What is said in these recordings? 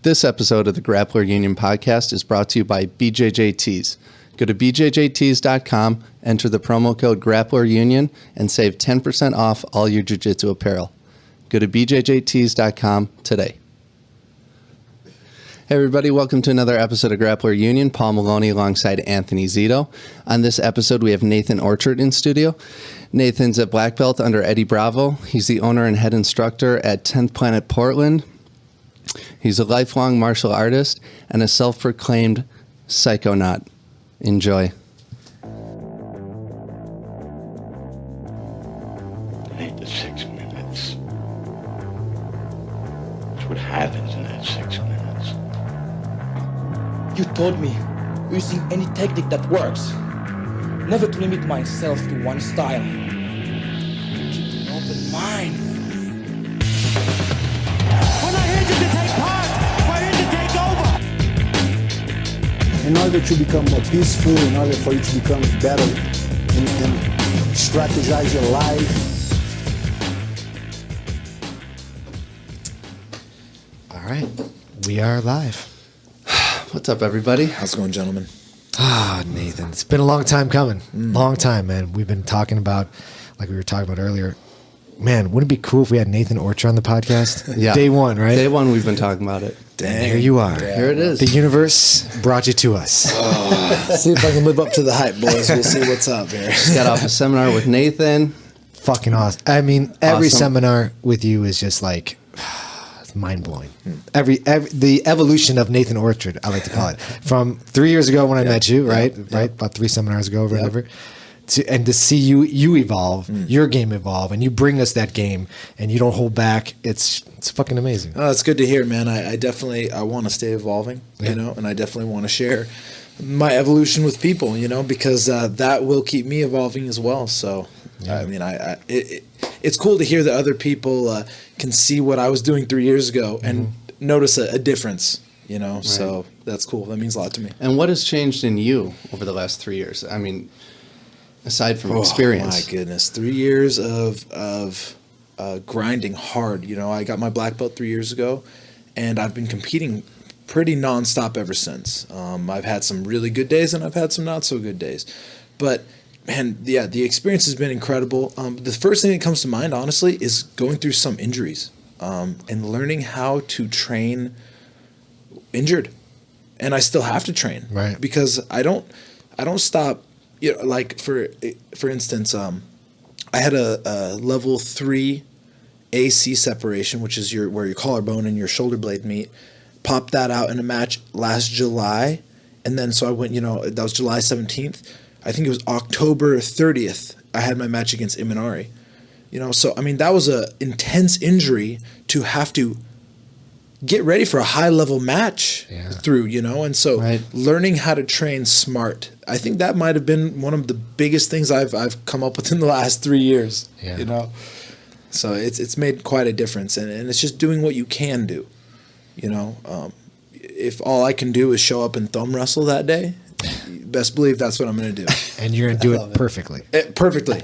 This episode of the Grappler Union podcast is brought to you by BJJTees. Go to bjjtees.com, enter the promo code Grappler Union, and save 10% off all your jiu-jitsu apparel. Go to bjjtees.com today. Hey everybody, welcome to another episode of Grappler Union. Paul Maloney alongside Anthony Zito. On this episode, we have Nathan Orchard in studio. Nathan's a black belt under Eddie Bravo. He's the owner and head instructor at 10th Planet Portland. He's a lifelong martial artist and a self-proclaimed psychonaut. Enjoy. It ain't the 6 minutes. It's what happens in that 6 minutes. You told me, using any technique that works, never to limit myself to one style. Keep an open mind. We're not here to take part, we're here to take over. In order to become more peaceful, in order for you to become better and strategize your life. All right, we are live. What's up, everybody? How's it going, gentlemen? Nathan, it's been a long time coming. Long time, man. We've been talking about, like we were talking about earlier, man, wouldn't it be cool if we had Nathan Orchard on the podcast? Yeah. Day one, right? Day one, we've been talking about it. Dang. Here you are. Here it is. The universe brought you to us. See if I can live up to the hype, boys. We'll see what's up here. Just got off a seminar with Nathan. Fucking awesome. I mean, every Awesome. seminar with you is just like... it's mind-blowing. The evolution of Nathan Orchard, I like to call it, from 3 years ago when I met you, right? About 3 seminars ago, or whatever. And to see you evolve, your game evolve, and you bring us that game, and you don't hold back. It's fucking amazing. Oh, it's good to hear, man. I definitely want to stay evolving, you know, and I definitely want to share my evolution with people, you know, because that will keep me evolving as well. So, I mean, it's cool to hear that other people can see what I was doing 3 years ago and notice a difference, you know. Right. So that's cool. That means a lot to me. And what has changed in you over the last 3 years? I mean, aside from experience. My goodness, 3 years of grinding hard. You know, I got my black belt 3 years ago, and I've been competing pretty nonstop ever since. I've had some really good days, and I've had some not so good days. But man, yeah, the experience has been incredible. The first thing that comes to mind, honestly, is going through some injuries and learning how to train injured. And I still have to train, right? Because I don't stop. You know, like for instance, I had a level 3 AC separation, which is where your collarbone and your shoulder blade meet. Popped that out in a match last July, and then so I went. You know, that was July 17th. I think it was October 30th. I had my match against Imanari. You know, so I mean that was a intense injury to have to get ready for a high level match through. You know, and so learning how to train smart. I think that might have been one of the biggest things I've come up with in the last 3 years. Yeah. You know, so it's made quite a difference, and it's just doing what you can do. You know, if all I can do is show up and thumb wrestle that day, best believe that's what I'm going to do. And you're going to do it perfectly. Perfectly.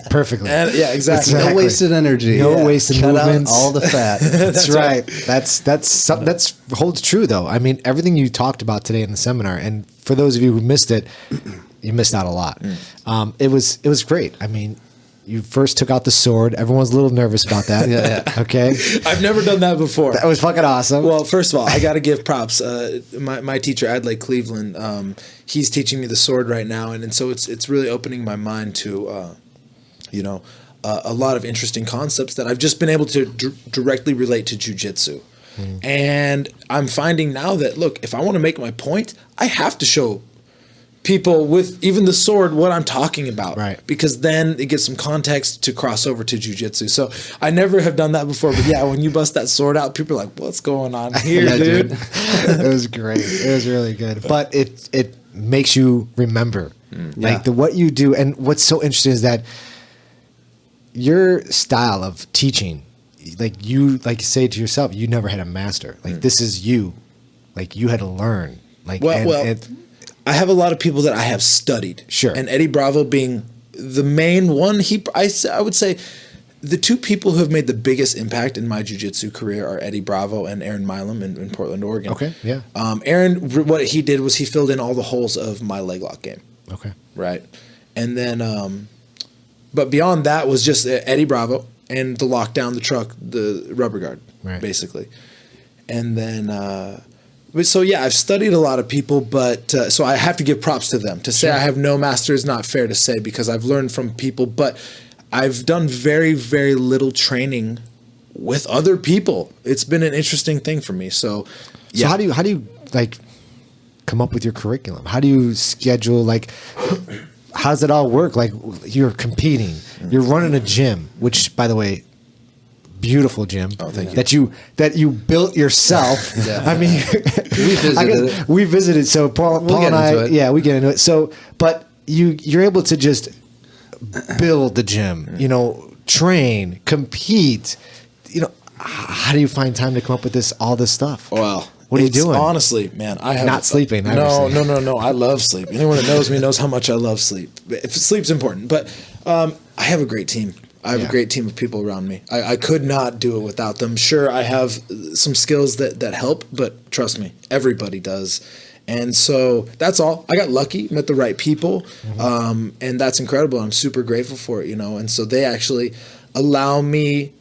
And, yeah, exactly. No wasted energy. No wasted movements. Out all the fat. That's right. That's holds true though. I mean, everything you talked about today in the seminar, and for those of you who missed it, you missed out a lot. It was great. I mean, you first took out the sword. Everyone's a little nervous about that. Yeah. Okay. I've never done that before. That was fucking awesome. Well, first of all, I got to give props. My teacher, Adlai Cleveland, he's teaching me the sword right now, and so it's really opening my mind to, you know, a lot of interesting concepts that I've just been able to directly relate to jiu-jitsu. And I'm finding now that, look, if I want to make my point, I have to show people with even the sword what I'm talking about, right? Because then it gives some context to cross over to jiu-jitsu. So I never have done that before, but yeah, when you bust that sword out, people are like, what's going on here, dude? It was great. It was really good, but it makes you remember like what you do. And what's so interesting is that your style of teaching, like you say to yourself, you never had a master. Like this is you, like you had to learn. Like I have a lot of people that I have studied. Sure. And Eddie Bravo being the main one, I would say the two people who have made the biggest impact in my jiu-jitsu career are Eddie Bravo and Aaron Milam in Portland, Oregon. Okay, yeah. Aaron, what he did was he filled in all the holes of my leg lock game. Okay. Right. And then, but beyond that was just Eddie Bravo and the lockdown, the truck, the rubber guard, basically. And then, so yeah, I've studied a lot of people, but so I have to give props to them. To say I have no master is not fair to say because I've learned from people, but I've done very, very little training with other people. It's been an interesting thing for me. So, yeah. So how do you like come up with your curriculum? How do you schedule, like, how does it all work? Like, you're competing, you're running a gym, which, by the way, beautiful gym. Oh, thank you. That you built yourself. Yeah. I mean, we visited. So Paul and I, we get into it. So, but you're able to just build the gym, you know, train, compete. You know, how do you find time to come up with all this stuff? Well, what are you doing? Honestly, man, I have not sleeping. No. I love sleep. Anyone that knows me knows how much I love sleep. If sleep's important, but I have a great team. I have a great team of people around me. I could not do it without them. Sure, I have some skills that help, but trust me, everybody does. And so that's all. I got lucky, met the right people, and that's incredible. I'm super grateful for it, you know. And so they actually allow me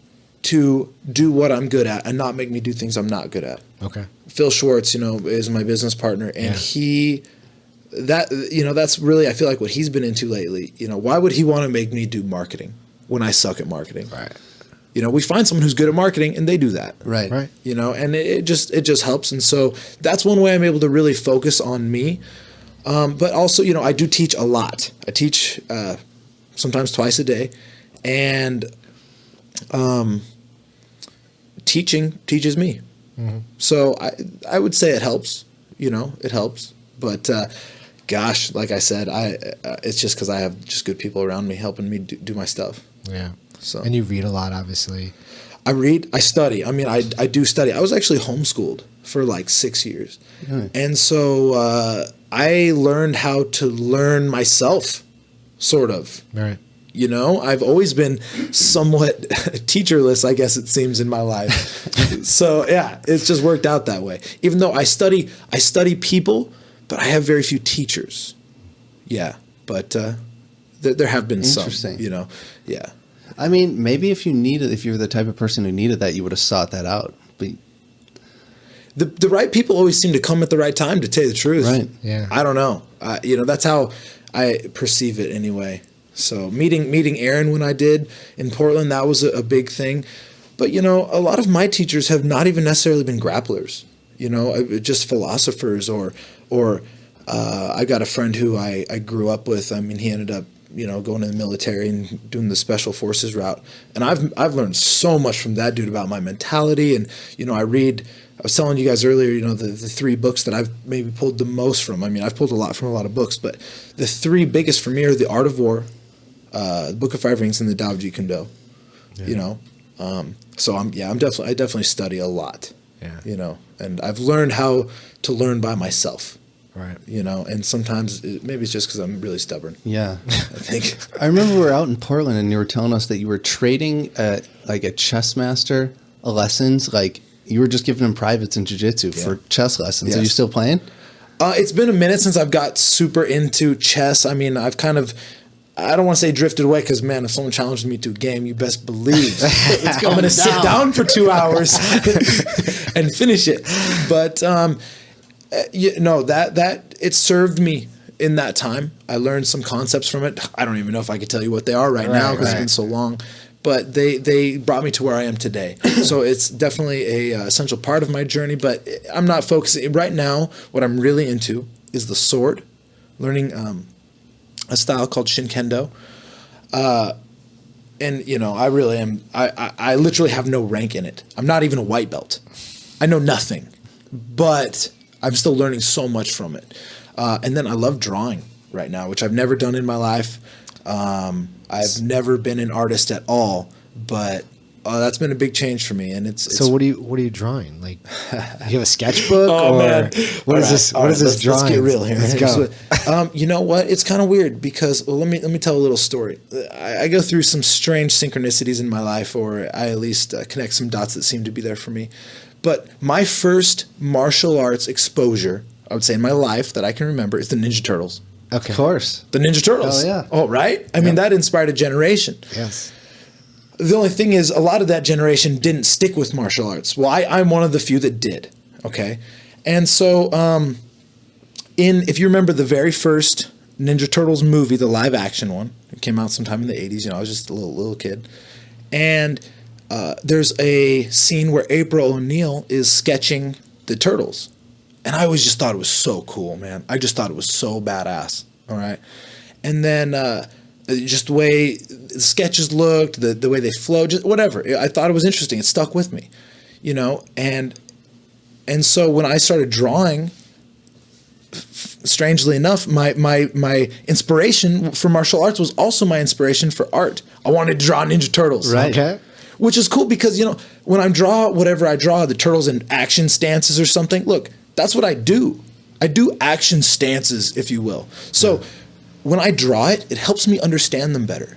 to do what I'm good at and not make me do things I'm not good at. Okay. Phil Schwartz, you know, is my business partner, and that's really, I feel like, what he's been into lately. You know, why would he want to make me do marketing when I suck at marketing? Right. You know, we find someone who's good at marketing and they do that. Right. You know, and it just helps. And so that's one way I'm able to really focus on me. But also, you know, I do teach a lot. I teach sometimes twice a day, and teaching teaches me. So I would say it helps. You know, it helps. But gosh, like I said, it's just because I have just good people around me helping me do my stuff. Yeah. So. And you read a lot, obviously. I read, I study. I mean, I do study. I was actually homeschooled for like 6 years. And so I learned how to learn myself, sort of. Right. You know, I've always been somewhat teacherless, I guess it seems, in my life. So yeah, it's just worked out that way. Even though I study people, but I have very few teachers. Yeah, but there have been some, you know. Yeah. I mean, maybe if you're the type of person who needed that, you would have sought that out. But the right people always seem to come at the right time, to tell you the truth. Right. Yeah. I don't know. You know, that's how I perceive it anyway. So meeting Aaron when I did in Portland, that was a big thing. But, you know, a lot of my teachers have not even necessarily been grapplers, you know, just philosophers or I got a friend who I grew up with. I mean, he ended up, you know, going to the military and doing the special forces route. And I've learned so much from that dude about my mentality. And, you know, I was telling you guys earlier, you know, the 3 books that I've maybe pulled the most from. I mean, I've pulled a lot from a lot of books, but the 3 biggest for me are The Art of War, the Book of 5 Rings, and the Tao Jeet Kune Do. Yeah. You know, so I definitely study a lot. Yeah. You know, and I've learned how to learn by myself. Right. You know, and sometimes maybe it's just because I'm really stubborn. yeah. I think. I remember we were out in Portland and you were telling us that you were trading like a chess master lessons, like you were just giving him privates in jiu-jitsu for chess lessons. Yes. Are you still playing? It's been a minute since I've got super into chess. I mean, I've kind of, I don't want to say drifted away because, man, if someone challenges me to a game, you best believe I'm going to sit down for 2 hours and finish it. But, you know, that it served me in that time. I learned some concepts from it. I don't even know if I could tell you what they are right now because it's been so long. But they brought me to where I am today. So it's definitely a essential part of my journey. But I'm not focusing right now. What I'm really into is the sword, learning a style called Shin Kendo. And you know, I really am. I literally have no rank in it. I'm not even a white belt. I know nothing, but I'm still learning so much from it. And then I love drawing right now, which I've never done in my life. I've never been an artist at all, but That's been a big change for me, and it's So what are you drawing? Like, you have a sketchbook, Oh, or man. what is this? What is this drawing? Let's get real here. Let's go. You know what? It's kind of weird because let me tell a little story. I go through some strange synchronicities in my life, or I at least connect some dots that seem to be there for me. But my first martial arts exposure, I would say in my life that I can remember, is the Ninja Turtles. Okay. Of course. The Ninja Turtles. Oh, yeah. Oh, right? I mean, that inspired a generation. Yes. The only thing is, a lot of that generation didn't stick with martial arts. Well, I'm one of the few that did. Okay, and so if you remember the very first Ninja Turtles movie, the live action one, it came out sometime in the 80s. You know, I was just a little kid, and there's a scene where April O'Neil is sketching the turtles, and I always just thought it was so cool, man. I just thought it was so badass. All right, and then. Just the way the sketches looked, the way they flowed, just whatever. I thought it was interesting. It stuck with me, you know. And so when I started drawing, strangely enough, my inspiration for martial arts was also my inspiration for art. I wanted to draw Ninja Turtles, Right. Okay. which is cool because, you know, when I draw whatever I draw, the turtles in action stances or something. Look, that's what I do. I do action stances, if you will. So. When I draw it, it helps me understand them better.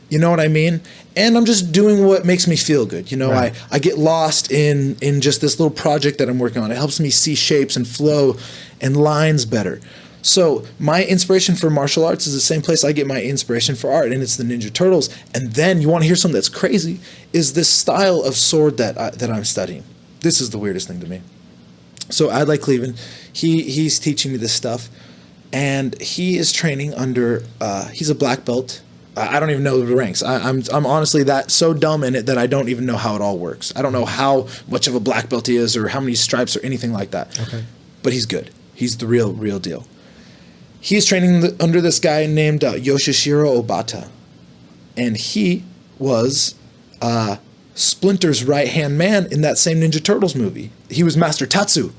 You know what I mean? And I'm just doing what makes me feel good. You know, Right. I get lost in just this little project that I'm working on. It helps me see shapes and flow and lines better. So my inspiration for martial arts is the same place I get my inspiration for art, and it's the Ninja Turtles. And then you want to hear something that's crazy, is this style of sword that I'm studying. This is the weirdest thing to me. So Adlai Cleveland, he's teaching me this stuff. And he is training under. He's a black belt. I don't even know the ranks. I'm honestly so dumb in it that I don't even know how it all works. I don't know how much of a black belt he is, or how many stripes, or anything like that. Okay. But he's good. He's the real deal. He's training under this guy named Yoshishiro Obata, and he was Splinter's right-hand man in that same Ninja Turtles movie. He was Master Tatsu.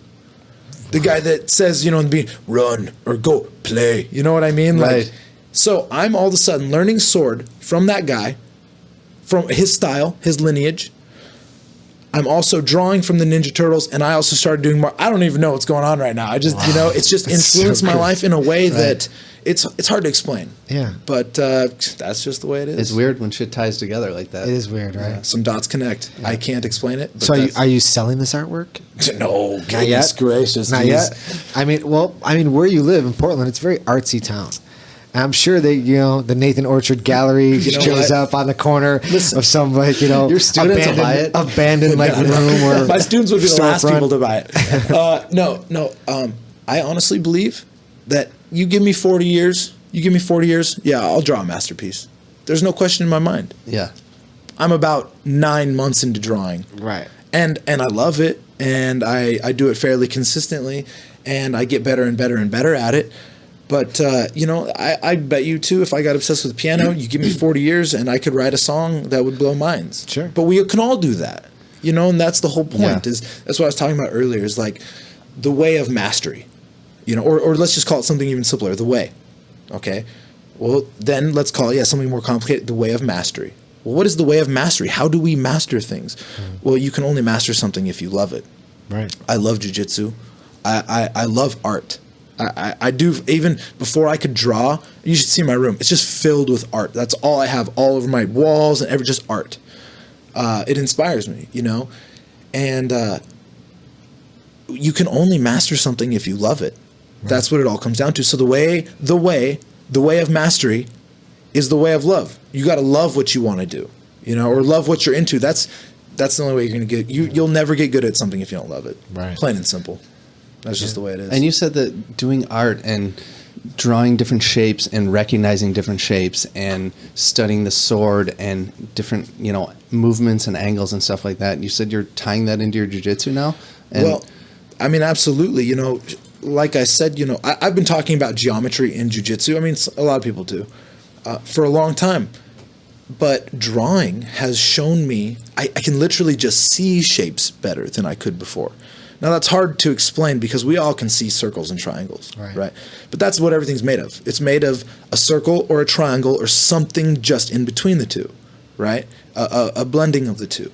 The guy that says, you know, in the beginning, run or go play. You know what I mean? Right. Like, so I'm all of a sudden learning sword from that guy, from his style, his lineage. I'm also drawing from the Ninja Turtles, and I also started doing more. I don't even know what's going on right now. I just, you know, it's just influenced my life in a way that it's hard to explain. Yeah. But that's just the way it is. It's weird when shit ties together like that. It is weird, right? Yeah, some dots connect. I can't explain it. But So that's- are you selling this artwork? No, Not goodness yet. gracious. Not geez. yet. I mean, where you live in Portland, it's a very artsy town. And I'm sure that, you know, the Nathan Orchard Gallery know shows what? up on the corner Listen. of some, like, you know, Your students will buy it. abandoned like room or My students would be the last storefront. people to buy it. No. I honestly believe that you give me 40 years, yeah, I'll draw a masterpiece. There's no question in my mind. Yeah. I'm about 9 months into drawing. Right. And I love it, and I do it fairly consistently, and I get better and better and better at it. But, you know, I bet you, too, if I got obsessed with the piano, you give me 40 years, and I could write a song that would blow minds. Sure. But we can all do that, you know, and that's the whole point. Yeah. That's what I was talking about earlier, is like the way of mastery, you know, or let's just call it something even simpler, the way. Okay? Well, then let's call it, something more complicated, the way of mastery. Well, what is the way of mastery? How do we master things? Well, you can only master something if you love it. Right. I love jiu-jitsu. I love art. I do, even before I could draw, you should see my room. It's just filled with art. That's all I have all over my walls and just art. It inspires me, you know? And you can only master something if you love it. Right. That's what it all comes down to. So the way of mastery is the way of love. You got to love what you want to do, you know, or love what you're into. That's the only way you're going to get. You'll never get good at something if you don't love it. Right. Plain and simple. That's just the way it is. And you said that doing art and drawing different shapes and recognizing different shapes and studying the sword and different, you know, movements and angles and stuff like that. You said you're tying that into your jiu-jitsu now? And well, I mean, absolutely. You know, like I said, you know, I've been talking about geometry in jiu-jitsu. I mean, a lot of people do for a long time. But drawing has shown me I can literally just see shapes better than I could before. Now, that's hard to explain because we all can see circles and triangles, right? But that's what everything's made of. It's made of a circle or a triangle or something just in between the two. right? A blending of the two.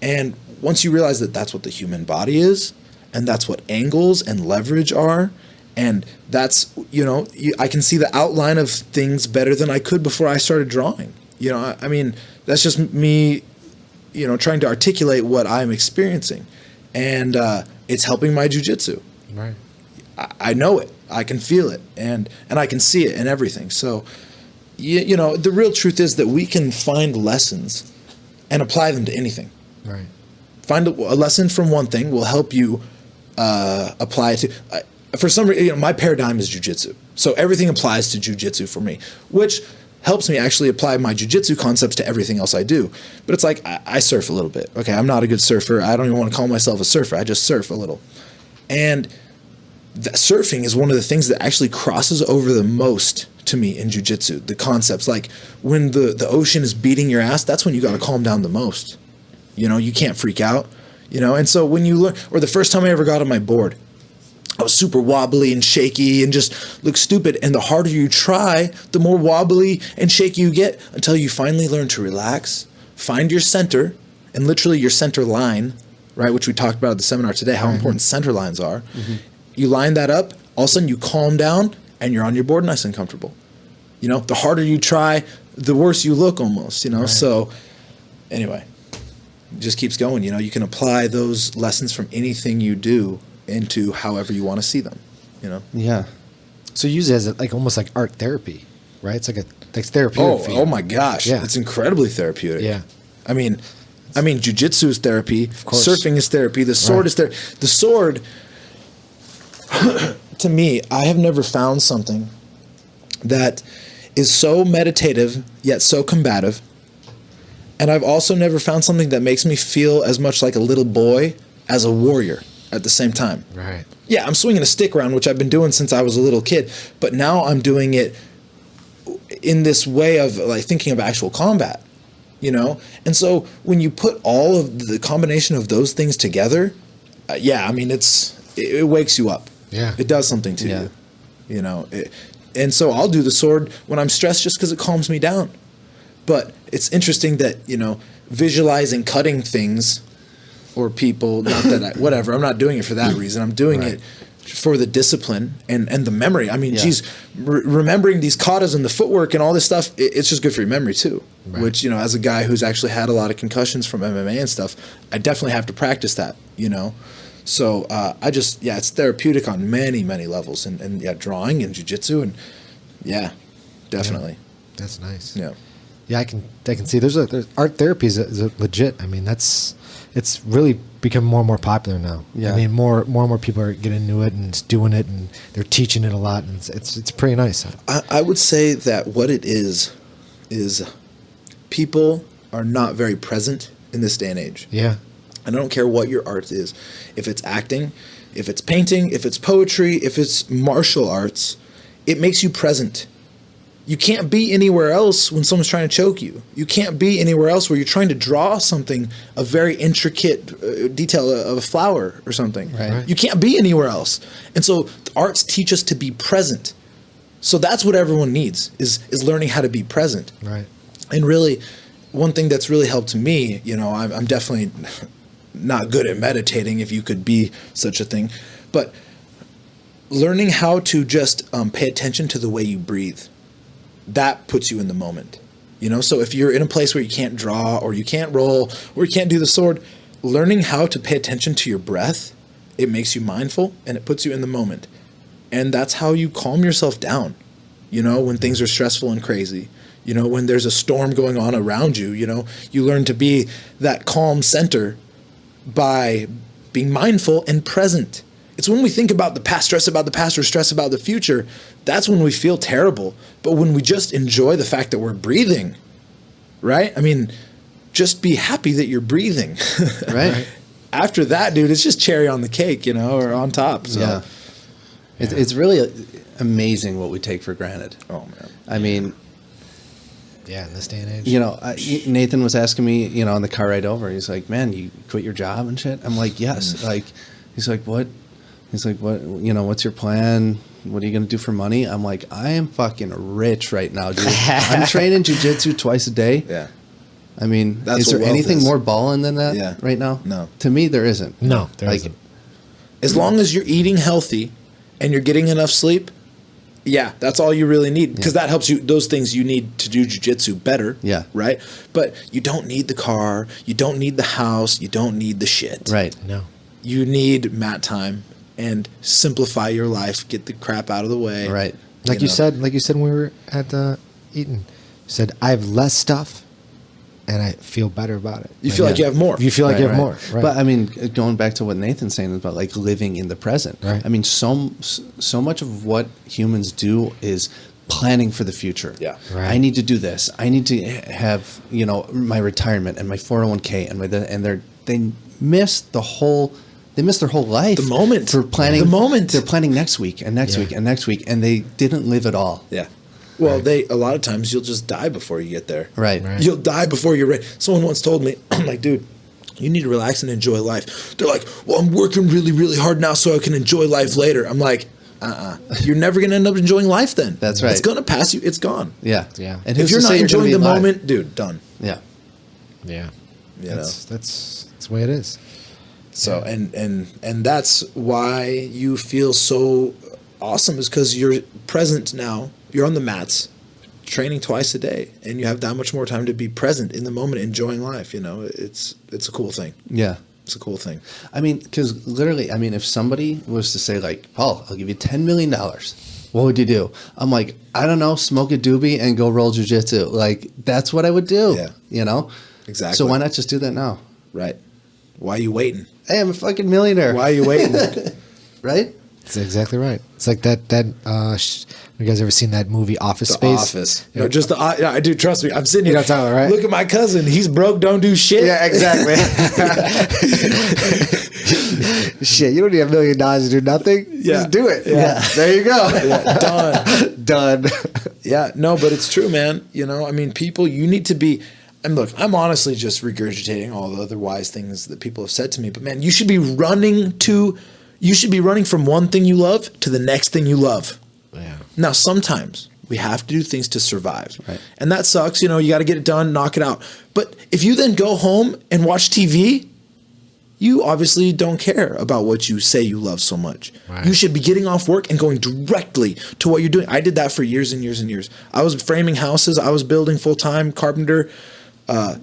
And once you realize that that's what the human body is, and that's what angles and leverage are, and that's, I can see the outline of things better than I could before I started drawing. I mean, that's just me, trying to articulate what I'm experiencing. And it's helping my jiu-jitsu. Right. I know it. I can feel it, and I can see it in everything. So, the real truth is that we can find lessons and apply them to anything. Right. Find a lesson from one thing will help you apply it to. For some reason, my paradigm is jiu-jitsu, so everything applies to jiu-jitsu for me, which helps me actually apply my jiu-jitsu concepts to everything else I do. But it's like I surf a little bit. Okay, I'm not a good surfer. I don't even want to call myself a surfer. I just surf a little, and surfing is one of the things that actually crosses over the most to me in jiu-jitsu. The concepts, like when the ocean is beating your ass, that's when you got to calm down the most. You can't freak out. And so when you learn, or the first time I ever got on my board, I was super wobbly and shaky and just looked stupid. And the harder you try, the more wobbly and shaky you get until you finally learn to relax, find your center, and literally your center line, right, which we talked about at the seminar today, how important center lines are. Mm-hmm. You line that up, all of a sudden you calm down, and you're on your board nice and comfortable. The harder you try, the worse you look almost, Right. So anyway, it just keeps going. You can apply those lessons from anything you do into however you want to see them, Yeah. So you use it as almost like art therapy, right? It's it's therapeutic for you. Oh my gosh. Yeah. It's incredibly therapeutic. Yeah. I mean, jiu-jitsu is therapy. course. Surfing is therapy. The sword is therapy. The sword, to me, I have never found something that is so meditative yet so combative. And I've also never found something that makes me feel as much like a little boy as a warrior at the same time. Right. Yeah, I'm swinging a stick around, which I've been doing since I was a little kid. But now I'm doing it in this way of thinking of actual combat, And so when you put all of the combination of those things together, it wakes you up. Yeah. It does something to you, and so I'll do the sword when I'm stressed just because it calms me down. But it's interesting that, visualizing cutting things or people, not that whatever, I'm not doing it for that reason. I'm doing it for the discipline and the memory. I mean, geez, remembering these katas and the footwork and all this stuff, it's just good for your memory too. Right. Which, as a guy who's actually had a lot of concussions from MMA and stuff, I definitely have to practice that, So it's therapeutic on many, many levels, and drawing and jiu-jitsu, and definitely. Yeah. That's nice. Yeah. Yeah, I can see there's art therapy is legit. I mean, it's really become more and more popular now. Yeah. I mean, more and more people are getting into it and doing it, and they're teaching it a lot, and it's pretty nice. I would say that what it is people are not very present in this day and age. Yeah. And I don't care what your art is. If it's acting, if it's painting, if it's poetry, if it's martial arts, it makes you present. You can't be anywhere else when someone's trying to choke you. You can't be anywhere else where you're trying to draw something, a very intricate detail of a flower or something. Right. You can't be anywhere else. And so the arts teach us to be present. So that's what everyone needs, is learning how to be present. Right. And really, one thing that's really helped me, I'm definitely not good at meditating, if you could be such a thing, but learning how to just pay attention to the way you breathe. That puts you in the moment, So if you're in a place where you can't draw or you can't roll or you can't do the sword, learning how to pay attention to your breath, it makes you mindful and it puts you in the moment. And that's how you calm yourself down, when things are stressful and crazy, when there's a storm going on around you, you learn to be that calm center by being mindful and present. It's when we think about the past, stress about the past, or stress about the future, that's when we feel terrible. But when we just enjoy the fact that we're breathing, right? I mean, just be happy that you're breathing. Right. After that, dude, it's just cherry on the cake, or on top. So. Yeah. It's really amazing what we take for granted. Oh, man. I mean, yeah, in this day and age. Nathan was asking me, on the car ride over, he's like, man, you quit your job and shit? I'm like, yes. He's like, what? He's like, what, what's your plan? What are you going to do for money? I'm like, I am fucking rich right now, dude. I'm training jiu-jitsu twice a day. Yeah. I mean, That's is what there wealth anything is. more balling than that Yeah. right now? No. To me, there isn't. No, there like, isn't. As long as you're eating healthy and you're getting enough sleep, yeah, that's all you really need, because that helps you. Those things you need to do jiu-jitsu better. Yeah. Right. But you don't need the car. You don't need the house. You don't need the shit. Right. No. You need mat time and simplify your life. Get the crap out of the way. Right. Like you said when we were at Eaton, you said I have less stuff, and I feel better about it. You feel like you have more. You feel like Right, you have right. more. Right. But I mean, going back to what Nathan's saying about like living in the present. Right. I mean, so much of what humans do is planning for the future. Yeah. Right. I need to do this. I need to have my retirement and my 401k and they miss the whole. They missed their whole life. The moment. For planning. The moment. They're planning next week and next week and next week, and they didn't live at all. Yeah. Well, a lot of times you'll just die before you get there. Right. Right. You'll die before you're ready. Someone once told me, I'm like, dude, you need to relax and enjoy life. They're like, well, I'm working really, really hard now so I can enjoy life later. I'm like, you're never going to end up enjoying life then. That's right. It's going to pass you. It's gone. Yeah. Yeah. And If who's you're to not say you're gonna enjoying be the alive? moment, dude, done. Yeah. yeah. You know? That's the way it is. So and that's why you feel so awesome, is because you're present now. You're on the mats, training twice a day, and you have that much more time to be present in the moment, enjoying life. It's a cool thing. Yeah. It's a cool thing. I mean, because literally, I mean, if somebody was to say, like, Paul, I'll give you $10 million, what would you do? I'm like, I don't know, smoke a doobie and go roll jujitsu. Like, that's what I would do. Yeah. Exactly. So why not just do that now? Right. Why are you waiting? Hey, I'm a fucking millionaire. Why are you waiting? Right? That's exactly right. It's like that. You guys ever seen that movie Office The Space? Office. No, just the. Yeah, I do. Trust me. I'm sitting here. You know Tyler, right? Look at my cousin. He's broke. Don't do shit. Yeah, exactly. Shit, you don't need $1 million to do nothing. Yeah. Just do it. Yeah. There you go. Yeah, done. Done. Yeah, no, but it's true, man. I mean, people, you need to be. And look, I'm honestly just regurgitating all the other wise things that people have said to me. But man, you should be running from one thing you love to the next thing you love. Yeah. Now, sometimes we have to do things to survive. Right. And that sucks. You got to get it done, knock it out. But if you then go home and watch TV, you obviously don't care about what you say you love so much. Right. You should be getting off work and going directly to what you're doing. I did that for years and years and years. I was framing houses. I was building full-time, carpenter, and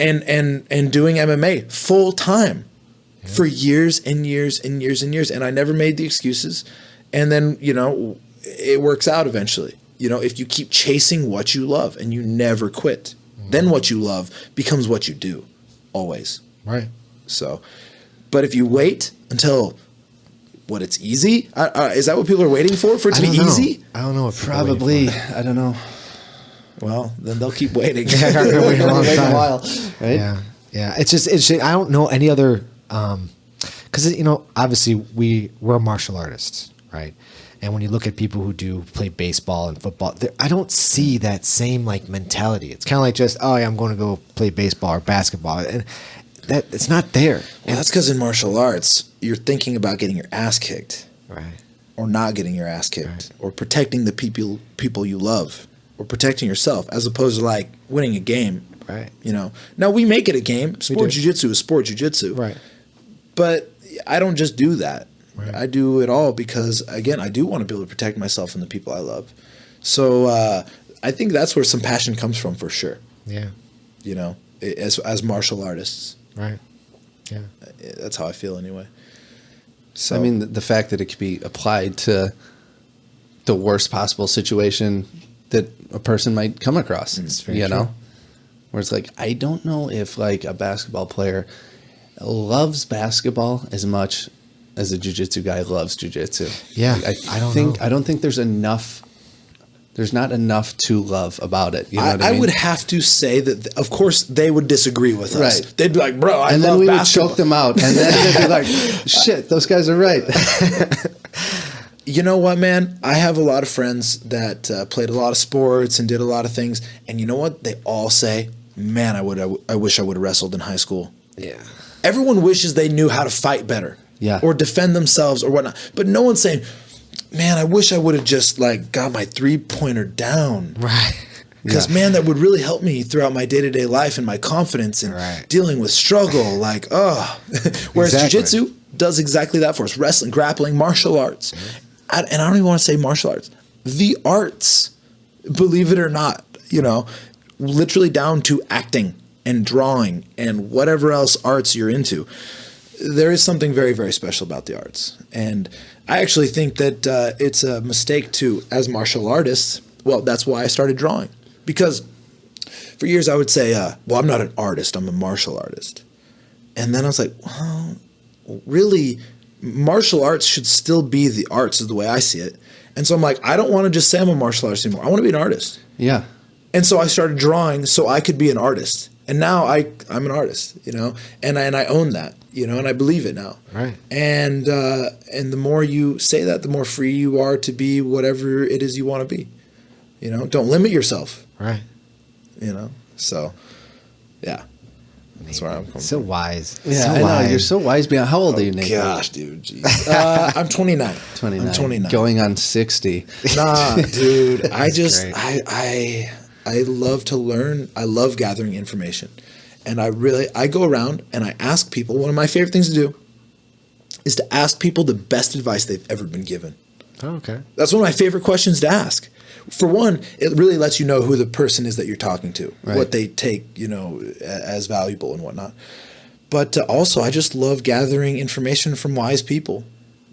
doing MMA full-time for years and years and years and years. And I never made the excuses. And then, it works out eventually. If you keep chasing what you love and you never quit, then what you love becomes what you do, always. Right. So, but if you wait until it's easy, is that what people are waiting for it to be easy? I don't know. What people are Probably. waiting for. I don't know. Well, then they'll keep waiting. Wait a long Wait a time. while. Right? Yeah. Yeah. It's just I don't know any other because obviously we're martial artists, right? And when you look at people who play baseball and football, I don't see that same like mentality. It's kind of like just, oh yeah, I'm going to go play baseball or basketball, and that it's not there. Well, that's because in martial arts, you're thinking about getting your ass kicked, Right. or not getting your ass kicked, or protecting the people you love, or protecting yourself, as opposed to like winning a game. Right. Now we make it a game. Sport do. jiu-jitsu is sport jiu-jitsu. Right. But I don't just do that. Right. I do it all because, again, I do want to be able to protect myself and the people I love. So I think that's where some passion comes from, for sure. Yeah. As martial artists. Right. Yeah. That's how I feel anyway. So I mean, the fact that it could be applied to the worst possible situation that a person might come across, very true. Where it's like, I don't know if like a basketball player loves basketball as much as a jiu-jitsu guy loves jiu-jitsu. Yeah, Like, I don't know. I don't think there's not enough to love about it. You know what I mean? would have to say that, of course, they would disagree with us. Right. They'd be like, bro, I and love then we basketball. would choke them out, and then they'd be like, shit, those guys are right. You know what, man? I have a lot of friends that played a lot of sports and did a lot of things. And you know what? They all say, man, I wish I would have wrestled in high school. Yeah. Everyone wishes they knew how to fight better. Yeah. Or defend themselves or whatnot. But no one's saying, man, I wish I would have just like got my 3-pointer down. Right. Because man, that would really help me throughout my day-to-day life and my confidence and dealing with struggle. Like, whereas jiu-jitsu does exactly that for us. Wrestling, grappling, martial arts. And I don't even want to say martial arts. The arts, believe it or not, literally down to acting and drawing and whatever else arts you're into. There is something very, very special about the arts. And I actually think that it's a mistake to, as martial artists, well, that's why I started drawing. Because for years I would say, well, I'm not an artist, I'm a martial artist. And then I was like, well, really, martial arts should still be the arts is the way I see it. And so I'm like, I don't want to just say I'm a martial artist anymore. I want to be an artist. Yeah. And so I started drawing so I could be an artist. And now I'm an artist, and I own that, and I believe it now. Right. And the more you say that, the more free you are to be whatever it is you want to be. Don't limit yourself. Right. So, yeah. That's where I'm coming So from. wise. Yeah, so I know. wise. You're so wise beyond. How old are you, Nathan? Gosh, dude. Geez. I'm 29. 29. I'm 29. Going on 60. Nah, dude. Great. I love to learn. I love gathering information. And I go around and I ask people, one of my favorite things to do is to ask people the best advice they've ever been given. Oh, okay. That's one of my favorite questions to ask. For one, it really lets you know who the person is that you're talking to, Right. what they take, as valuable and whatnot. But also, I just love gathering information from wise people,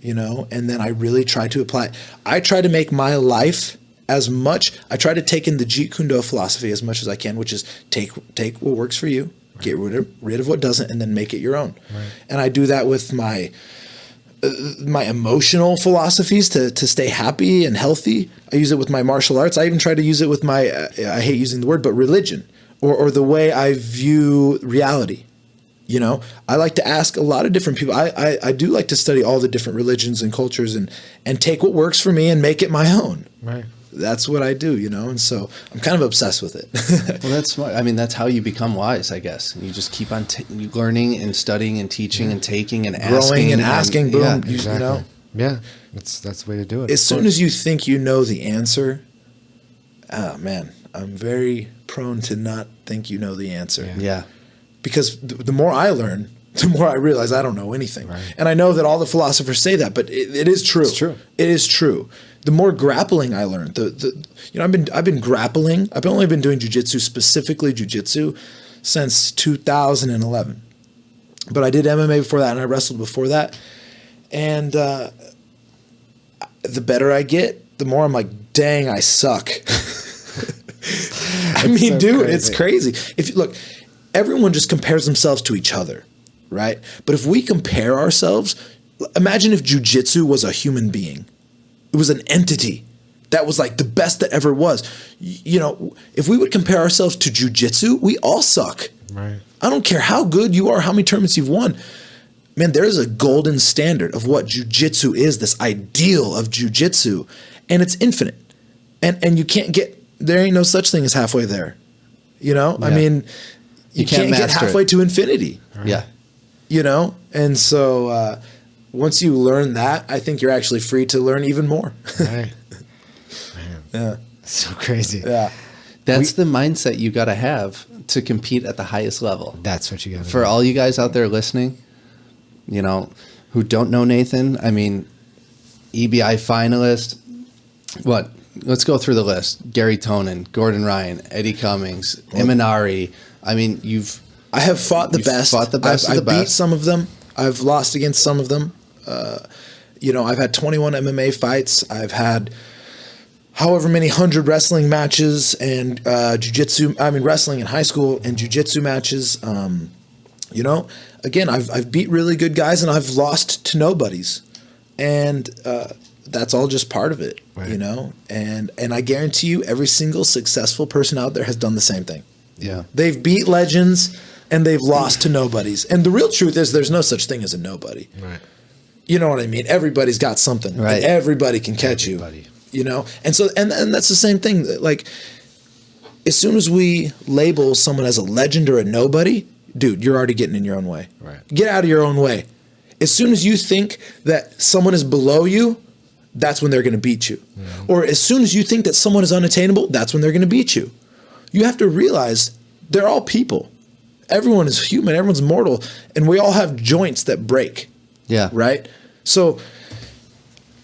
and then I really try to apply it. I try to make my life I try to take in the Jeet Kune Do philosophy as much as I can, which is take what works for you, get rid of what doesn't, and then make it your own. Right. And I do that with my emotional philosophies to stay happy and healthy. I use it with my martial arts. I even try to use it with my, I hate using the word, but religion or the way I view reality. I like to ask a lot of different people. I do like to study all the different religions and cultures and take what works for me and make it my own. Right. That's what I do, and so I'm kind of obsessed with it. Well, that's smart. I mean, that's how you become wise, I guess. You just keep on learning and studying and teaching and taking and asking. Growing and asking, boom, Yeah. Exactly. Yeah. That's the way to do it. As soon as you think you know the answer, man, I'm very prone to not think you know the answer. Yeah. Because the more I learn, the more I realize I don't know anything. Right. And I know that all the philosophers say that, but it is true. It's true. It is true. The more grappling I learned, I've been grappling. I've only been doing jiu-jitsu, specifically jiu-jitsu, since 2011. But I did MMA before that, and I wrestled before that. And the better I get, the more I'm like, dang, I suck. I mean, so dude, crazy. it's crazy. If you look, everyone just compares themselves to each other, right? But if we compare ourselves, imagine if jiu-jitsu was a human being. It was an entity that was like the best that ever was. If we would compare ourselves to jiu-jitsu, we all suck. Right. I don't care how good you are, how many tournaments you've won. Man, there is a golden standard of what jiu-jitsu is, this ideal of jiu-jitsu, and it's infinite. And you can't there ain't no such thing as halfway there. I mean, you can't get master halfway it. to infinity. Yeah. And so once you learn that, I think you're actually free to learn even more. Right. Man. Yeah. So crazy. Yeah. That's the mindset you got to have to compete at the highest level. That's what you got to For all you guys out there listening, who don't know Nathan, I mean, EBI finalist, what? Let's go through the list. Gary Tonin, Gordon Ryan, Eddie Cummings, Imanari. I mean, I have fought the You've best. fought the best of I've the beat best. some of them. I've lost against some of them. I've had 21 MMA fights. I've had however many 100 wrestling matches and jiu-jitsu. I mean, wrestling in high school and jiu-jitsu matches. Again, I've beat really good guys and I've lost to nobodies. And that's all just part of it, Right. And I guarantee you every single successful person out there has done the same thing. yeah. They've beat legends and they've lost to nobodies. And the real truth is there's no such thing as a nobody. Right. You know what I mean? Everybody's got something. Right. And everybody can catch Everybody. you. And so and that's the same thing. Like as soon as we label someone as a legend or a nobody, dude, you're already getting in your own way. Right. Get out of your own way. As soon as you think that someone is below you, that's when they're going to beat you. Or as soon as you think that someone is unattainable, that's when they're going to beat you. you have to realize they're all people. Everyone is human. Everyone's mortal, and we all have joints that break. Yeah. Right. So,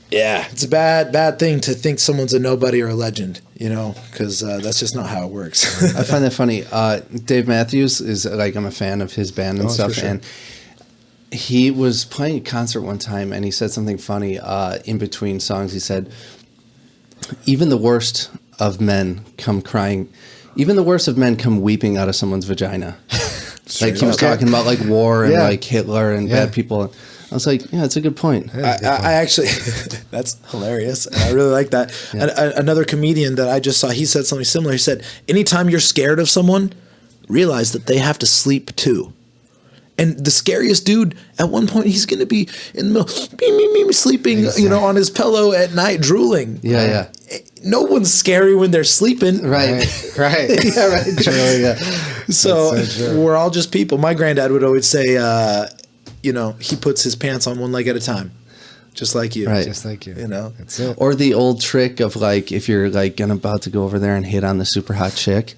yeah, it's a bad thing to think someone's a nobody or a legend, because that's just not how it works. I find that funny. Dave Matthews is like, I'm a fan of his band and stuff, for sure. and he was playing a concert one time, and he said something funny in between songs. He said, "Even the worst of men come crying. Even the worst of men come weeping out of someone's vagina." Like he was talking about like war and like Hitler and bad people. I was like, yeah, it's a good point. I actually, that's hilarious. And I really like that. Another comedian that I just saw, he said something similar. He said, anytime you're scared of someone, realize that they have to sleep too. And the scariest dude, at one point, he's going to be in the middle, sleeping, on his pillow at night, drooling. Yeah. No one's scary when they're sleeping. Right. Yeah, right. True, yeah. So we're all just people. My granddad would always say, he puts his pants on one leg at a time, just like you. Right. Just like you. That's it. Or the old trick of like, if you're like about to go over there and hit on the super hot chick,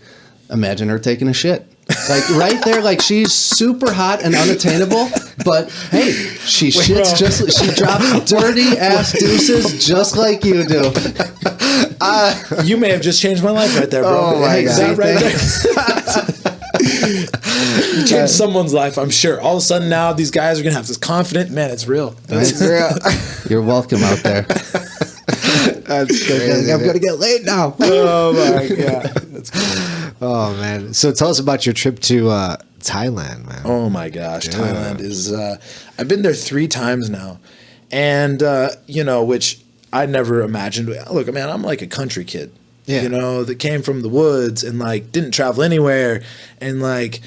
imagine her taking a shit. Like right there, like she's super hot and unattainable, but hey, she shits she drops dirty ass deuces just like you do. You may have just changed my life right there, bro. Oh my God. That right there. You changed someone's life, I'm sure. All of a sudden now these guys are going to have this confident, man, it's real. It's real. You're welcome out there. That's good. I'm going to get laid now. Oh my God. That's cool. Oh man! So tell us about your trip to Thailand, man. Oh my gosh, Thailand is. I've been there 3 times now, and which I never imagined. Look, man, I'm like a country kid, that came from the woods and like didn't travel anywhere, and like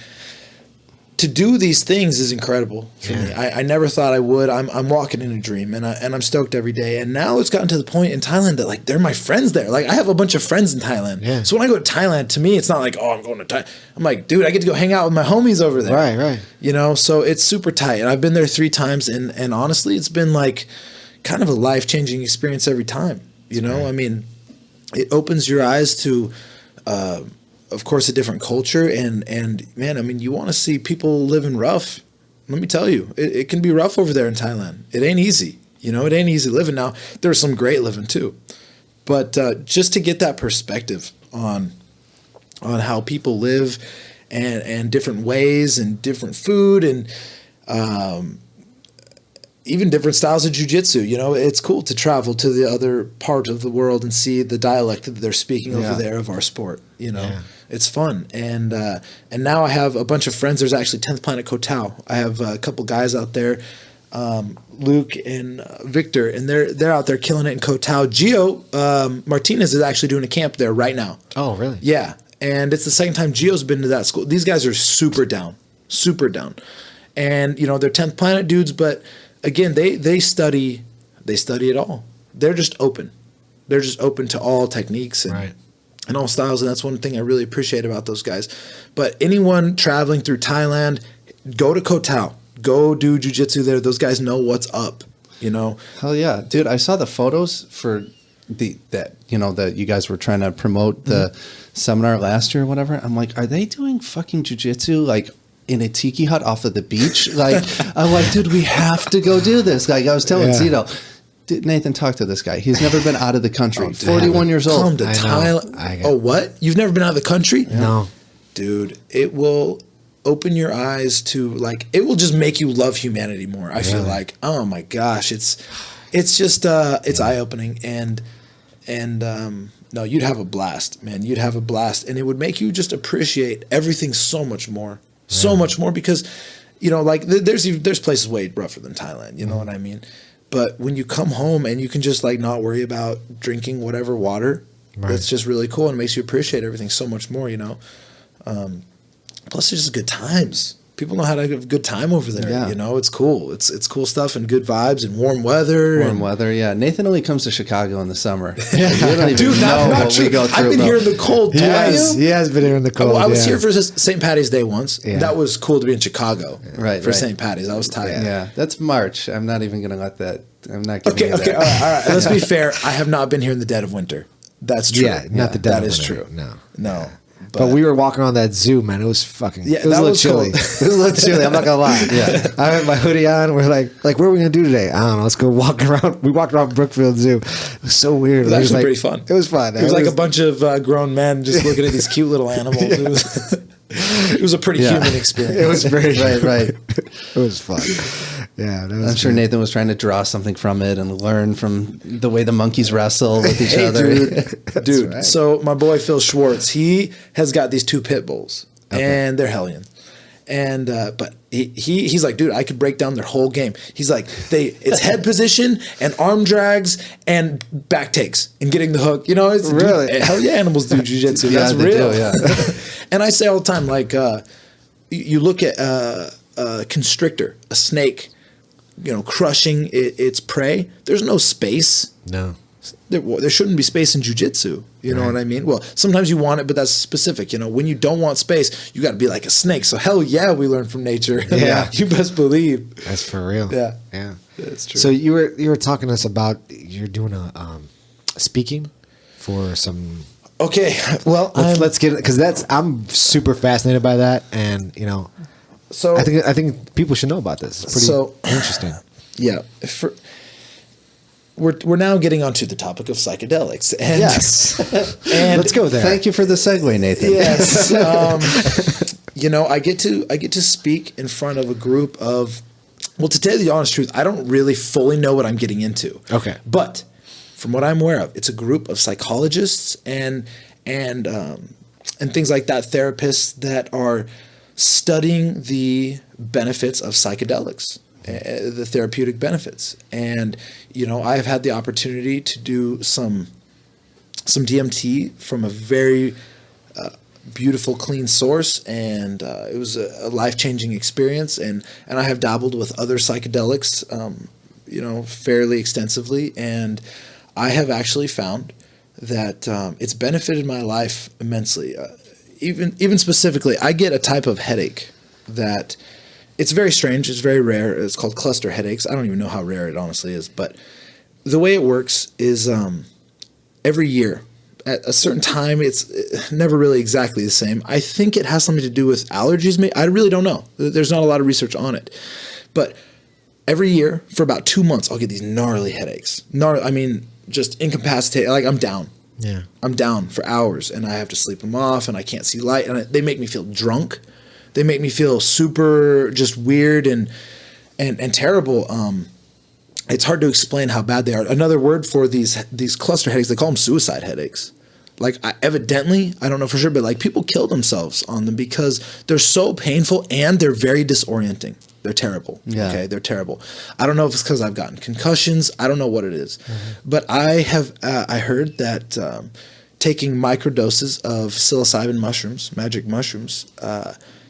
to do these things is incredible for me. I never thought I would. I'm walking in a dream, and I'm stoked every day. And now it's gotten to the point in Thailand that like they're my friends there. Like I have a bunch of friends in Thailand. Yeah. So when I go to Thailand, to me it's not like, oh, I'm going to Thailand. I'm like, dude, I get to go hang out with my homies over there. Right. So it's super tight. And I've been there 3 times, and honestly, it's been like kind of a life-changing experience every time. I mean, it opens your eyes to of course, a different culture, and man, I mean, you want to see people living rough. Let me tell you, it can be rough over there in Thailand. It ain't easy. It ain't easy living. Now, there's some great living too, but just to get that perspective on how people live and different ways and different food and even different styles of jiu-jitsu, it's cool to travel to the other part of the world and see the dialect that they're speaking over there of our sport. It's fun. And now I have a bunch of friends. There's actually 10th Planet Koh Tao. I have a couple guys out there, Luke and Victor, and they're out there killing it in Koh Tao. Gio Martinez is actually doing a camp there right now. Oh, really? Yeah. And it's the second time Gio's been to that school. These guys are super down. And, they're 10th Planet dudes, but again, they study it all. They're just open. They're just open to all techniques and all styles, and that's one thing I really appreciate about those guys. But anyone traveling through Thailand, go to Koh Tao. Go do jiu-jitsu there. Those guys know what's up, Hell yeah. Dude, I saw the photos for that you guys were trying to promote the seminar last year or whatever. I'm like, are they doing fucking jiu-jitsu like in a tiki hut off of the beach? Like, I'm like, dude, we have to go do this. Like I was telling Zito, Nathan, talk to this guy. He's never been out of the country. 41 years old. Come to Thailand. Oh, what? You've never been out of the country? No. Dude, it will open your eyes to it will just make you love humanity more. I feel like, oh my gosh, it's just it's eye-opening and no, you'd have a blast, man. You'd have a blast, and it would make you just appreciate everything so much more. So much more because, there's places way rougher than Thailand. You know what I mean? But when you come home and you can just not worry about drinking whatever water, that's just really cool and it makes you appreciate everything so much more. Plus, there's just good times. People know how to have a good time over there. Yeah. It's cool. It's cool stuff and good vibes and warm weather. Yeah. Nathan only comes to Chicago in the summer. You don't even know what we go through. I've been here in the cold twice. He has been here in the cold. I was here for St. Patty's Day once. Yeah. That was cool to be in Chicago for St. Patty's. I was tired. Yeah, that's March. I'm not even going to let that. I'm not giving you that. Okay. All right. Let's be fair. I have not been here in the dead of winter. That's true. Yeah, not the dead that of is winter. true. No. But we were walking around that zoo, man. It was fucking. Yeah, it was that a little was chilly. cool. It was a little chilly. I'm not gonna lie. Yeah, I had my hoodie on. We're like, what are we gonna do today? I don't know. Let's go walk around. We walked around Brookfield Zoo. It was so weird. It was actually like, pretty fun. It was fun. It was like a bunch of grown men just looking at these cute little animals. It was a pretty human experience. It was very right. It was fun. Yeah, that was I'm sure good. Nathan was trying to draw something from it and learn from the way the monkeys wrestle with each other. Dude, right. so my boy Phil Schwartz, he has got these 2 pit bulls, and they're hellion. And but he's like, dude, I could break down their whole game. He's like, it's head position and arm drags and back takes and getting the hook. You know, it's Really? dude, hell yeah, animals do jujitsu. Yeah, That's they real. do, yeah. And I say all the time, like, you look at a constrictor, a snake, you know, crushing its prey. There's no space. No. There shouldn't be space in jiu-jitsu. You know what I mean? Well, sometimes you want it, but that's specific. You know, when you don't want space, you got to be like a snake. So hell yeah, we learn from nature. Yeah. You best believe. That's for real. Yeah. Yeah. That's true. So you were talking to us about you're doing a speaking for some. Okay, well, Let's get it because I'm super fascinated by that, and you know, so I think people should know about this. It's pretty interesting. Yeah, we're now getting onto the topic of psychedelics. And, Yes, and let's go there. Thank you for the segue, Nathan. Yes, you know, I get to speak in front of a group of. Well, to tell you the honest truth, I don't really fully know what I'm getting into. Okay. But from what I'm aware of, it's a group of psychologists and things like that, therapists that are studying the benefits of psychedelics, the therapeutic benefits. And, you know, I've had the opportunity to do some DMT from a very beautiful, clean source, and it was a life-changing experience. And I have dabbled with other psychedelics, you know, fairly extensively, and I have actually found that it's benefited my life immensely. Even specifically, I get a type of headache that it's very strange. It's very rare. It's called cluster headaches. I don't even know how rare it honestly is, but the way it works is every year at a certain time, it's never really exactly the same. I think it has something to do with allergies. I really don't know. There's not a lot of research on it, but every year for about 2 months, I'll get these gnarly headaches. I mean, just incapacitated. Like I'm down. Yeah. I'm down for hours, and I have to sleep them off, and I can't see light, and they make me feel drunk. They make me feel super just weird and terrible. It's hard to explain how bad they are. Another word for these cluster headaches, they call them suicide headaches. Like evidently, I don't know for sure, but like people kill themselves on them because they're so painful and they're very disorienting. They're terrible. Yeah. Okay, they're terrible. I don't know if it's because I've gotten concussions. I don't know what it is, but I have. I heard that taking microdoses of psilocybin mushrooms, magic mushrooms,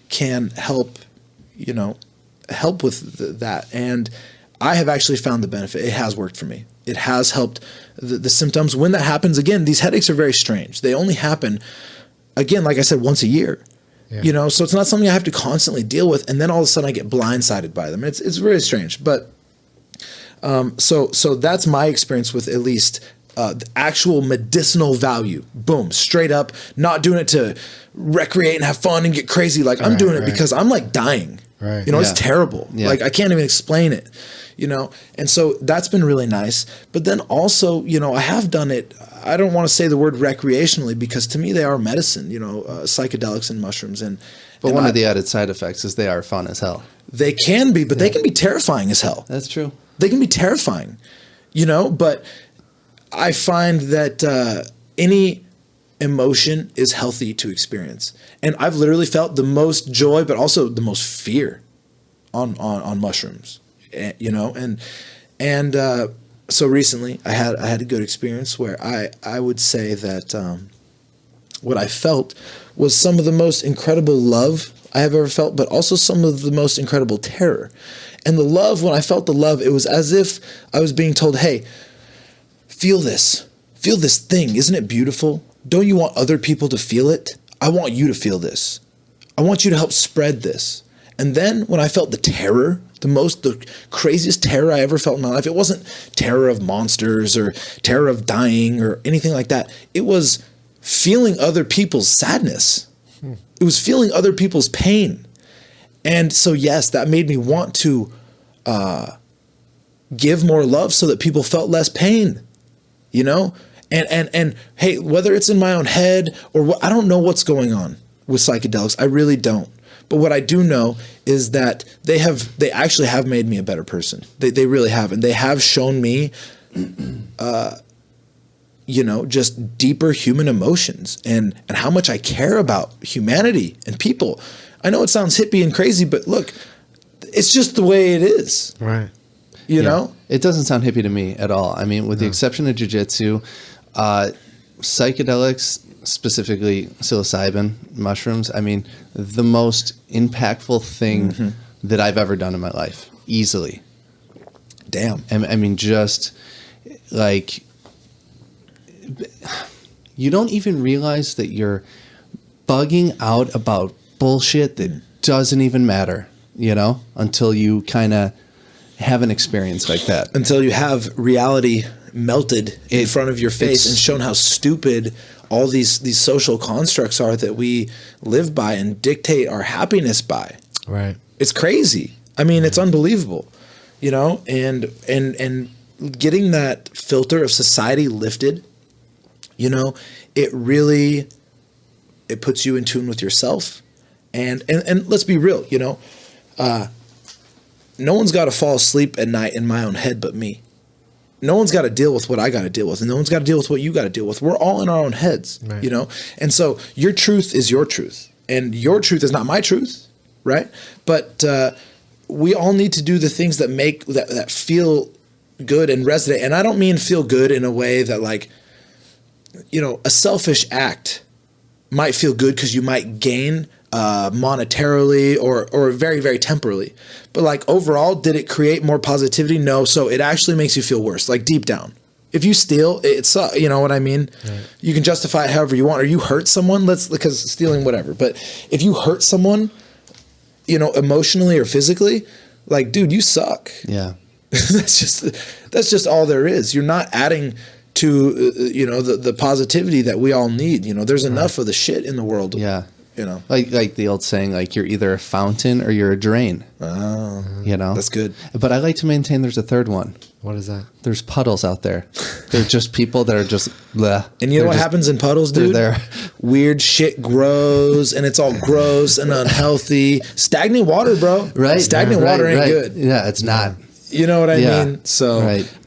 can help. You know, help with that. And I have actually found the benefit. It has worked for me. It has helped the symptoms. When that happens, again, these headaches are very strange. They only happen, again, like I said, once a year. Yeah. You know, so it's not something I have to constantly deal with, and then all of a sudden I get blindsided by them. It's very strange, but so that's my experience with at least the actual medicinal value. Boom, straight up, not doing it to recreate and have fun and get crazy. Like I'm doing it because I'm like dying. Right. You know, Yeah. it's terrible. Yeah. Like I can't even explain it. You know, and so that's been really nice. But then also, you know, I have done it. I don't want to say the word recreationally because to me they are medicine. You know, psychedelics and mushrooms But one of the added side effects is they are fun as hell. they can be, but they can be terrifying as hell. That's true. They can be terrifying, you know. But I find that any emotion is healthy to experience, and I've literally felt the most joy, but also the most fear on mushrooms. You know, and so recently I had a good experience where I would say that what I felt was some of the most incredible love I have ever felt, but also some of the most incredible terror. And the love, when I felt the love, it was as if I was being told, hey, feel this thing. Isn't it beautiful? Don't you want other people to feel it? I want you to feel this. I want you to help spread this. And then when I felt the terror, the craziest terror I ever felt in my life, it wasn't terror of monsters or terror of dying or anything like that. It was feeling other people's sadness. It was feeling other people's pain. And so, yes, that made me want to give more love so that people felt less pain, you know? And hey, whether it's in my own head or what, I don't know what's going on with psychedelics. I really don't. But what I do know is that they actually have made me a better person. They really have. And they have shown me, you know, just deeper human emotions and how much I care about humanity and people. I know it sounds hippie and crazy, but look, it's just the way it is. Right. You know? It doesn't sound hippie to me at all. I mean, with the exception of jiu-jitsu, psychedelics, specifically psilocybin mushrooms, I mean, the most impactful thing that I've ever done in my life, easily. Damn. I mean, just like, you don't even realize that you're bugging out about bullshit that doesn't even matter, you know, until you kind of have an experience like that. Until you have reality melted in front of your face and shown how stupid all these social constructs are that we live by and dictate our happiness by. Right. It's crazy. I mean, it's unbelievable, you know, and getting that filter of society lifted, you know, it puts you in tune with yourself. And let's be real, you know, no one's got to fall asleep at night in my own head but me. No one's got to deal with what I got to deal with, and no one's got to deal with what you got to deal with. We're all in our own heads, right. You know? And so your truth is your truth, and your truth is not my truth, right? But we all need to do the things that make that feel good and resonate. And I don't mean feel good in a way that, like, you know, a selfish act might feel good because you might gain monetarily or very, very temporally. But like overall, did it create more positivity? No. So it actually makes you feel worse, like deep down. If you steal, it's you know what I mean? Right. You can justify it however you want, or you hurt someone, because stealing, whatever. But if you hurt someone, you know, emotionally or physically, like, dude, you suck. Yeah. that's just all there is. You're not adding to, you know, the positivity that we all need. You know, there's enough of the shit in the world. Yeah. You know, like the old saying, like, you're either a fountain or you're a drain. Oh, you know, that's good. But I like to maintain there's a third one. What is that? There's puddles out there. They're just people that are just bleh. And you know what happens in puddles, dude? They're there. Weird shit grows, and it's all gross and unhealthy. Stagnant water, bro. Right. Stagnant water ain't good. Yeah, it's not. You know what I mean? So right.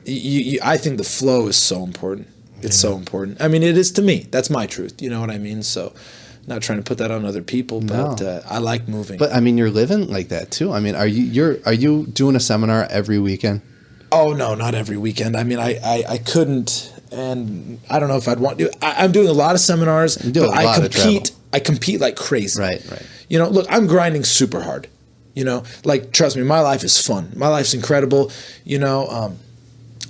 I think the flow is so important. It's so important. I mean, it is to me. That's my truth. You know what I mean? So not trying to put that on other people, but I like moving. But I mean, you're living like that too. I mean, are you doing a seminar every weekend? Oh no, not every weekend. I mean, I couldn't, and I don't know if I'd want to. I'm doing a lot of seminars, but I compete like crazy. Right. You know, look, I'm grinding super hard. You know, like, trust me, my life is fun. My life's incredible. You know,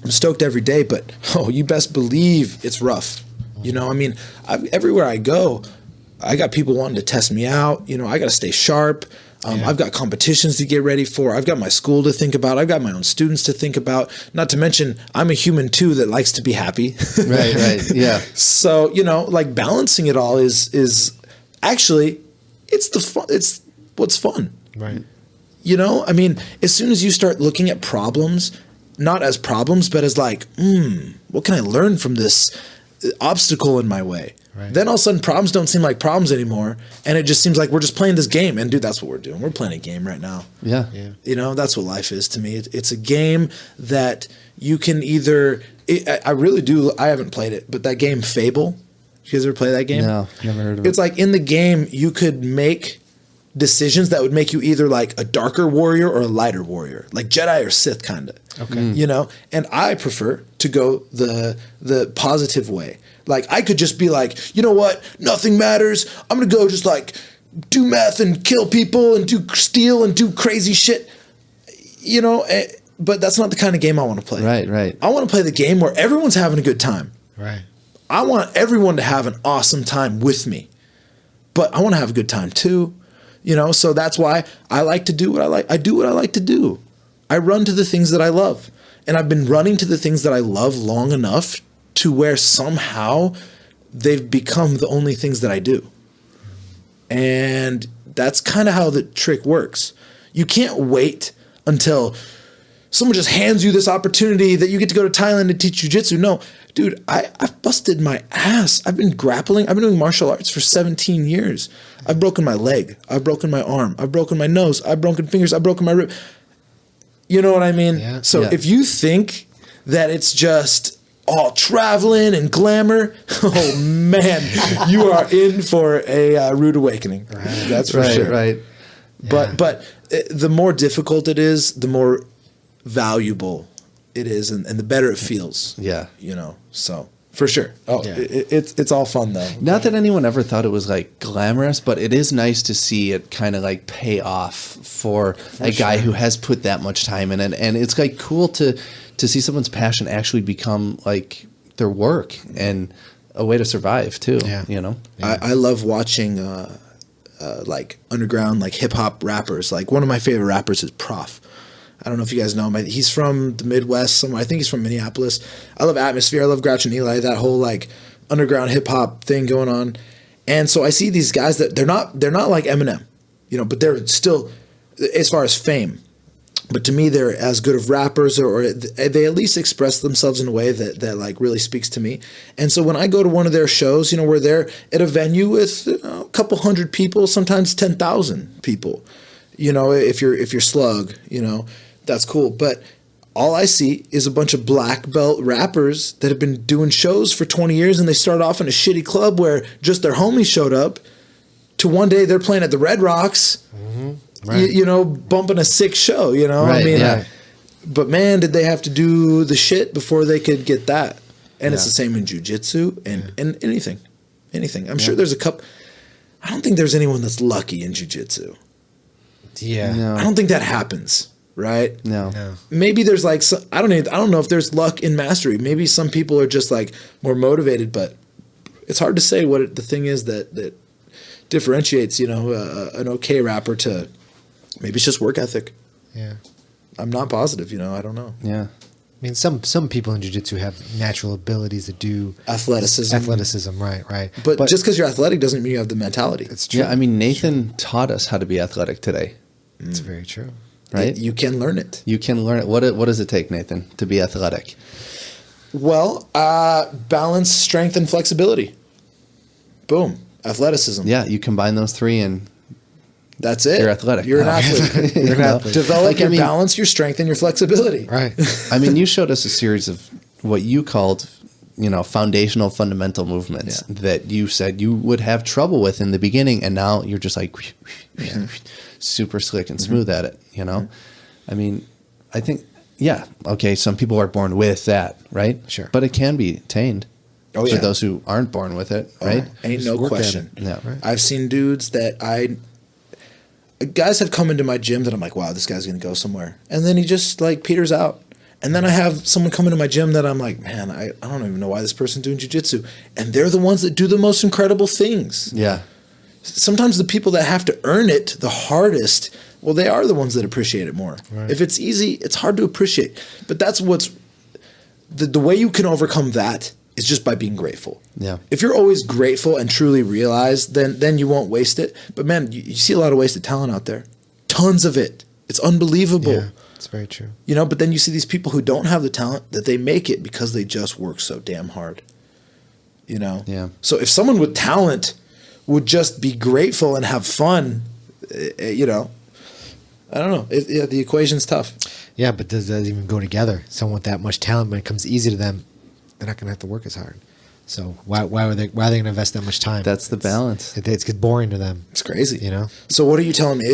I'm stoked every day, but you best believe it's rough. You know, I mean, everywhere I go, I got people wanting to test me out. You know, I got to stay sharp. I've got competitions to get ready for. I've got my school to think about. I've got my own students to think about. Not to mention, I'm a human too that likes to be happy. Right. Yeah. So, you know, like, balancing it all is actually, it's the fun. It's what's fun. Right. You know, I mean, as soon as you start looking at problems, not as problems, but as like, what can I learn from this obstacle in my way? Right. Then all of a sudden problems don't seem like problems anymore, and it just seems like we're just playing this game. And dude, that's what we're doing. We're playing a game right now. Yeah. You know, that's what life is to me. It's a game that you can either. I really do. I haven't played it, but that game Fable. You guys ever play that game? No, never heard of it. It's like in the game you could make decisions that would make you either like a darker warrior or a lighter warrior, like Jedi or Sith, kind of. Okay. You know, and I prefer to go the positive way. Like, I could just be like, you know what? Nothing matters. I'm going to go just like do meth and kill people and do steal and do crazy shit, you know, but that's not the kind of game I want to play. Right. I want to play the game where everyone's having a good time. Right. I want everyone to have an awesome time with me, but I want to have a good time too, you know? So that's why I like to do what I like. I do what I like to do. I run to the things that I love, and I've been running to the things that I love long enough to where somehow they've become the only things that I do. And that's kind of how the trick works. You can't wait until someone just hands you this opportunity that you get to go to Thailand and teach jiu-jitsu. No, dude, I've busted my ass. I've been grappling. I've been doing martial arts for 17 years. I've broken my leg. I've broken my arm. I've broken my nose. I've broken fingers. I've broken my rib. You know what I mean? Yeah. So if you think that it's just all traveling and glamour, oh man, you are in for a rude awakening. That's for sure. Right. But the more difficult it is, the more valuable it is, and the better it feels. Yeah. You know, so for sure. Oh, Yeah. it's all fun though. Not that anyone ever thought it was like glamorous, but it is nice to see it kind of like pay off for a guy who has put that much time in it. And it's like cool to see someone's passion actually become like their work and a way to survive too. Yeah. You know? I love watching like underground, like hip hop rappers. Like one of my favorite rappers is Prof. I don't know if you guys know him. He's from the Midwest somewhere. I think he's from Minneapolis. I love Atmosphere. I love Grouch and Eli, that whole like underground hip hop thing going on. And so I see these guys that they're not like Eminem, you know, but they're still, as far as fame. But to me, they're as good of rappers, or they at least express themselves in a way that like really speaks to me. And so when I go to one of their shows, you know, where they're at a venue with a couple hundred people, sometimes 10,000 people, you know, if you're slug, you know, that's cool. But all I see is a bunch of black belt rappers that have been doing shows for 20 years, and they start off in a shitty club where just their homies showed up, to one day they're playing at the Red Rocks, Right. you know, bumping a sick show, you know? Right, I mean, yeah. but man, did they have to do the shit before they could get that. And it's the same in jiu-jitsu and anything. I'm sure there's a couple. I don't think there's anyone that's lucky in jiu-jitsu. Yeah. No. I don't think that happens, right? No. Maybe there's like I don't know if there's luck in mastery. Maybe some people are just like more motivated, but it's hard to say what the thing is that differentiates, you know, an okay rapper to maybe it's just work ethic. Yeah. I'm not positive, you know. I don't know. Yeah. I mean, some people in jiu-jitsu have natural abilities to do Athleticism. Right. But just because you're athletic doesn't mean you have the mentality. It's true. Yeah. I mean, Nathan taught us how to be athletic today, It's very true. right? You can learn it. You can learn it. What does it take, Nathan, to be athletic? Well, balance, strength, and flexibility. Boom. Athleticism. Yeah. You combine those three and That's it. You're athletic. You're an Oh. athlete. You're an athlete. Develop Like, I your mean- balance, your strength, and your flexibility. Right. I mean, you showed us a series of what you called, you know, foundational, fundamental movements that you said you would have trouble with in the beginning, and now you're just like super slick and smooth at it. You know, I mean, I think, okay, some people are born with that, right? Sure. But it can be attained Oh, for yeah. those who aren't born with it, right? Ain't no work at question. it. Yeah. Right. I've seen dudes that guys have come into my gym that I'm like, wow, this guy's going to go somewhere. And then he just like peters out. And then I have someone come into my gym that I'm like, man, I don't even know why this person's doing jiu-jitsu. And they're the ones that do the most incredible things. Yeah. Sometimes the people that have to earn it the hardest, well, they are the ones that appreciate it more. Right. If it's easy, it's hard to appreciate. But that's what's the way you can overcome that is just by being grateful. Yeah. If you're always grateful and truly realize, then you won't waste it. But man, you see a lot of wasted talent out there. Tons of it. It's unbelievable. Yeah. It's very true. You know, but then you see these people who don't have the talent that they make it because they just work so damn hard. You know? Yeah. So if someone with talent would just be grateful and have fun, you know, I don't know. The equation's tough. Yeah, but does that even go together? Someone with that much talent, when it comes easy to them, they're not going to have to work as hard. So why are they going to invest that much time? That's the balance. It's boring to them. It's crazy. You know? So what are you telling me?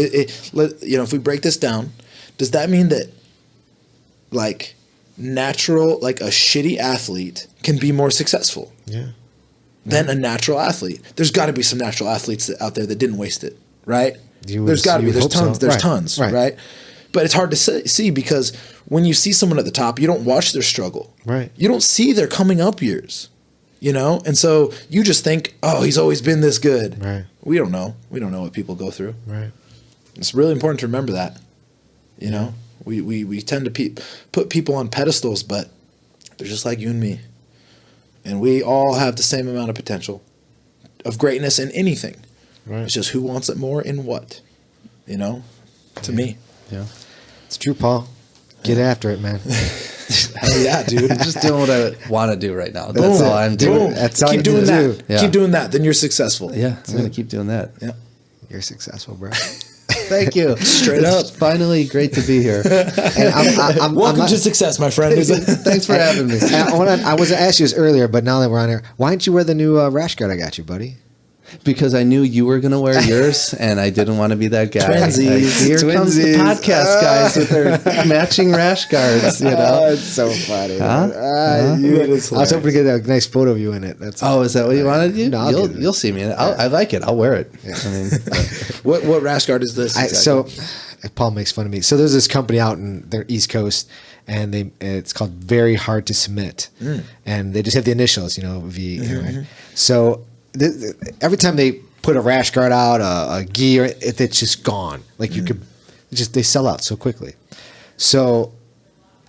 You know, if we break this down, does that mean that like natural, like a shitty athlete can be more successful Yeah. than a natural athlete? There's got to be some natural athletes out there that didn't waste it, right? You would- There's got to you be. would There's hope so. tons. There's Right. tons, Right. right? But it's hard to see because when you see someone at the top, you don't watch their struggle. Right. You don't see their coming up years, you know? And so you just think, oh, he's always been this good. Right. We don't know. We don't know what people go through. Right. It's really important to remember that. You know, we tend to put people on pedestals, but they're just like you and me. And we all have the same amount of potential of greatness in anything. Right. It's just who wants it more in what, you know, to me. Yeah. It's true, Paul. Get after it, man. Hell yeah, dude. I'm just doing what I want to do right now. That's all I'm doing. Boom. That's all Keep you doing need to that. do. Yeah. Keep doing that. Then you're successful. Yeah, I'm going to keep doing that. Yeah. You're successful, bro. Thank you. Straight up. It's finally great to be here. And I'm Welcome not- to success, my friend. Thanks for having me. I wasn't asked you this earlier, but now that we're on here, why didn't you wear the new rash guard I got you, buddy? Because I knew you were going to wear yours, and I didn't want to be that guy. Twinsies. Here comes the Twinsies. podcast guys with their matching rash guards, you know? it's so funny. Huh? I was hoping to get a nice photo of you in it. That's Oh, is that what you wanted? No, I'll do it. You'll see me in it. I like it. I'll wear it. I mean, What rash guard is this? Exactly? So Paul makes fun of me. So there's this company out in the East Coast, and it's called Very Hard to Submit, and they just have the initials, you know, V. Right? So every time they put a rash guard out, a gi, it's just gone. Like you could they sell out so quickly. So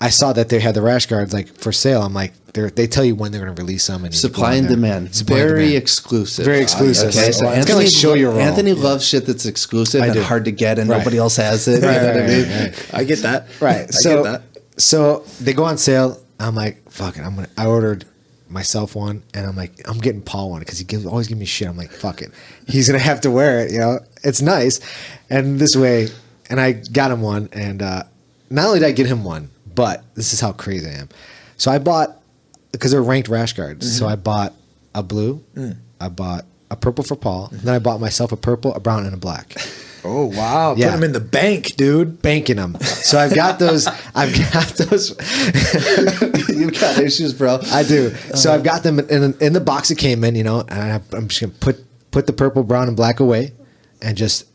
I saw that they had the rash guards like for sale. I'm like, they tell you when they're going to release them. And you supply go on and there. demand. Supply and Very demand. exclusive. Very exclusive. Okay, so It's kinda like show your role. Anthony loves shit that's exclusive and do. hard to get, and Right. nobody else has it. You know what I mean? I get that. Right. I So, get that. so they go on sale. I'm like, fuck it. I ordered myself one, and I'm like, I'm getting Paul one because always give me shit. I'm like, fuck it. He's gonna have to wear it. You know, it's nice. And this way, and I got him one, and not only did I get him one, but this is how crazy I am. So I bought, because they're ranked rash guards. So I bought a blue. I bought a purple for Paul. Then I bought myself a purple, a brown, and a black. Oh wow! Yeah. Put them in the bank, dude. Banking them. So I've got those. You've got issues, bro. I do. So I've got them in the box it came in, you know, and I'm just gonna put the purple, brown, and black away, and just,